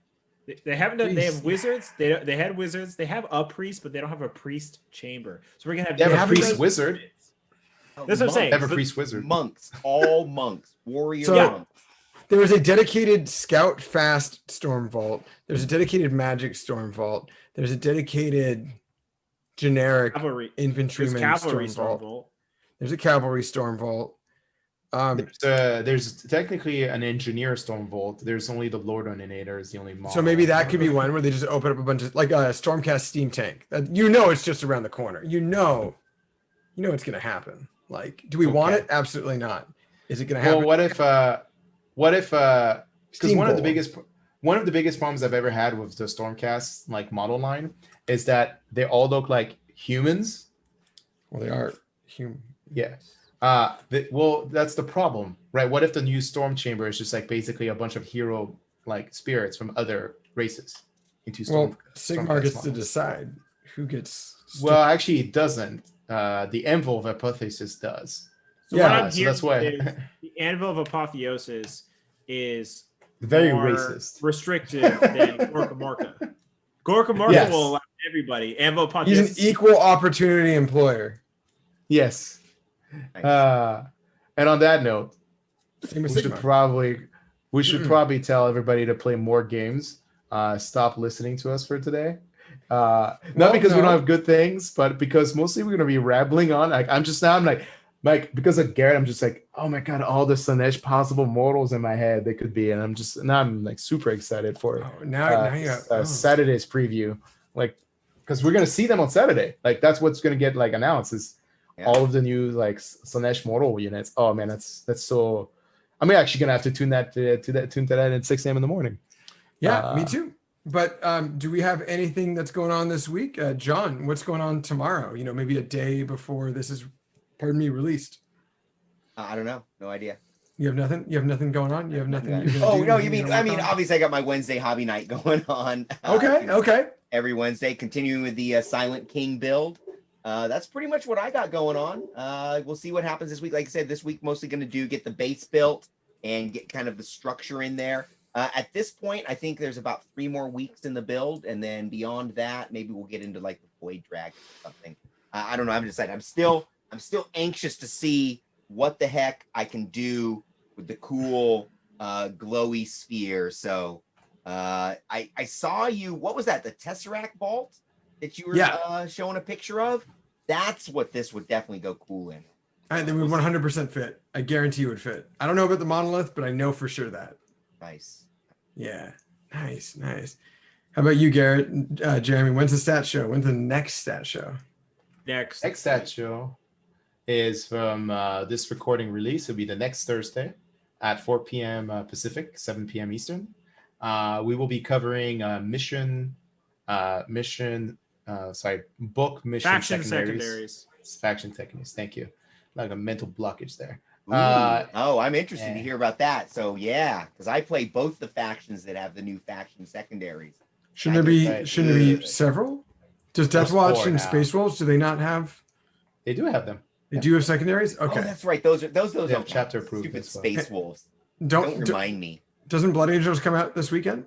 They haven't done. They Priests. have wizards. They had wizards. They have a priest, but they don't have a priest chamber. So we're gonna have. They have a haven't priest done- wizard. That's what I'm saying. They have a But- priest wizard. Monks, all monks, warrior So- monks. There was a dedicated Scout Fast Storm Vault. There's a dedicated Magic Storm Vault. There's a dedicated generic Cavalry. Infantryman There's cavalry Storm Vault. Vault. There's a Cavalry Storm Vault. There's technically an engineer storm vault. There's only the Lord Oninator is the only model. So maybe that could be one where they just open up a bunch of like a Stormcast steam tank. It's just around the corner. It's gonna happen. Like, do we want Okay. it? Absolutely not. Is it gonna happen? Well, what if because Steam one of the Golem. biggest problems I've ever had with the Stormcast like model line is that they all look like humans. Well, they are human. Yeah. That's the problem, right? What if the new Storm Chamber is just like basically a bunch of hero like spirits from other races into Storm? Well, Sigmar Stormcast gets to models? decide who gets. Well, actually, it doesn't. The Anvil of Hypothesis does. So Yeah, what I'm so hearing that's why- is the Anvil of Apotheosis is Very more racist. restrictive than Gorka Morka. Gorka Morka Yes. will allow everybody. Anvil of He's Apotheosis. an equal opportunity employer. Yes. Nice. And on that note, Same with we should Sigmar. probably tell everybody to play more games. Stop listening to us for today. Not because we no. don't have good things, but because mostly we're gonna be rambling on. Like I'm like because of Garrett, I'm just like, oh my god, all the Slanesh possible mortals in my head they could be, and I'm like super excited for Oh, now you have, Saturday's preview, like because we're gonna see them on Saturday. Like that's what's gonna get like announced is all of the new like Slanesh mortal units. Oh man, that's so. I'm actually gonna have to tune to that at 6 a.m. in the morning. Yeah, me too. But do we have anything that's going on this week? John, what's going on tomorrow? Maybe a day before this is, pardon me, released. I don't know. No idea. You have nothing? You have nothing going on? You have nothing you're gonna Oh, do? no, nothing you're I gonna mean, work on? obviously I got my Wednesday hobby night going on. Okay. Every Wednesday, continuing with the Silent King build. That's pretty much what I got going on. We'll see what happens this week. Like I said, this week mostly going to get the base built and get kind of the structure in there. At this point, I think there's about 3 more weeks in the build, and then beyond that, maybe we'll get into like the Void Dragon or something. I don't know. I haven't decided. I'm still anxious to see what the heck I can do with the cool glowy sphere. So I saw you. What was that? The Tesseract Vault that you were showing a picture of? That's what this would definitely go cool in. And then we 100% fit. I guarantee you would fit. I don't know about the monolith, but I know for sure that. Nice. Yeah. Nice. How about you, Garrett? Jeremy, when's the stat show? When's the next stat show? Next stat show is from this recording release. It'll be the next Thursday at 4 p.m. Pacific, 7 p.m. Eastern. We will be covering book mission secondaries. Faction secondaries. Thank you. Like a mental blockage there. I'm interested to hear about that. So yeah, because I play both the factions that have the new faction secondaries. Shouldn't there be several? Does Death Watch and Space Wolves, do they not have? They do have them. They do have secondaries? Okay. Oh, that's right. Those are chapter approved. Stupid Space Wolves. Don't remind me. Doesn't Blood Angels come out this weekend?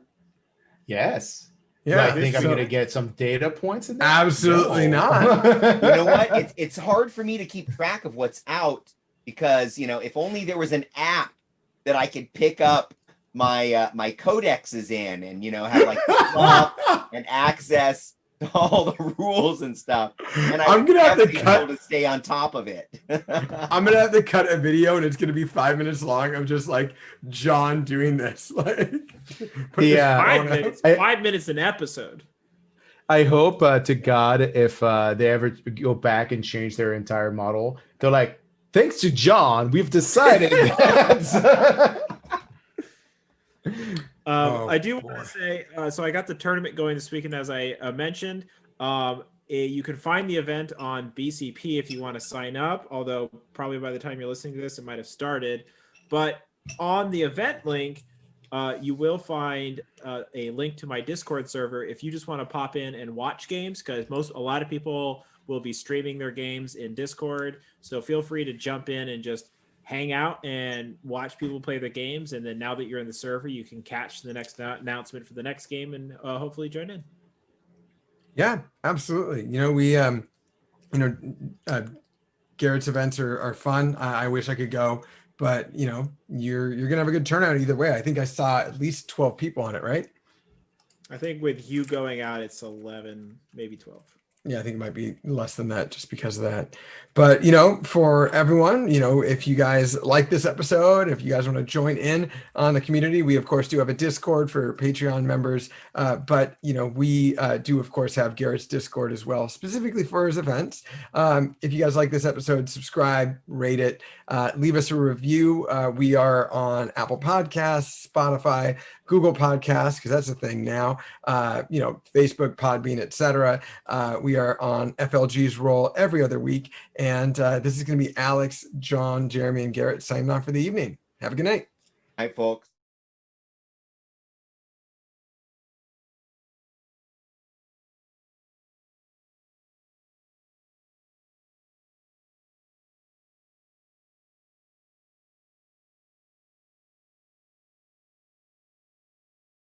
Yes. Yeah. I think I'm going to get some data points in there. Absolutely not. You know what? It's hard for me to keep track of what's out because, if only there was an app that I could pick up my codexes in and, have like and access to all the rules and stuff. And I'm going to have to stay on top of it. I'm going to have to cut a video and it's going to be 5 minutes long of just like John doing this. Like, 5 minutes, 5 minutes an episode. I hope to God if they ever go back and change their entire model, they're like, thanks to John, we've decided that. I do want to say, so I got the tournament going this weekend, as I mentioned. You can find the event on BCP if you want to sign up, although probably by the time you're listening to this, it might have started. But on the event link, you will find a link to my Discord server if you just want to pop in and watch games, because a lot of people will be streaming their games in Discord. So feel free to jump in and just hang out and watch people play the games. And then now that you're in the server, you can catch the next announcement for the next game and hopefully join in. Yeah, absolutely. Garrett's events are fun. I wish I could go, but you're going to have a good turnout either way. I think I saw at least 12 people on it, right? I think with you going out, it's 11, maybe 12. Yeah, I think it might be less than that just because of that. But, for everyone, if you guys like this episode, if you guys want to join in on the community, we, of course, do have a Discord for Patreon members. But, we do, of course, have Garrett's Discord as well, specifically for his events. If you guys like this episode, subscribe, rate it, leave us a review. We are on Apple Podcasts, Spotify, Google Podcasts, because that's a thing now, Facebook, Podbean, etc. We are on FLG's Roll every other week. And this is going to be Alex, John, Jeremy, and Garrett signing off for the evening. Have a good night. Hi, folks.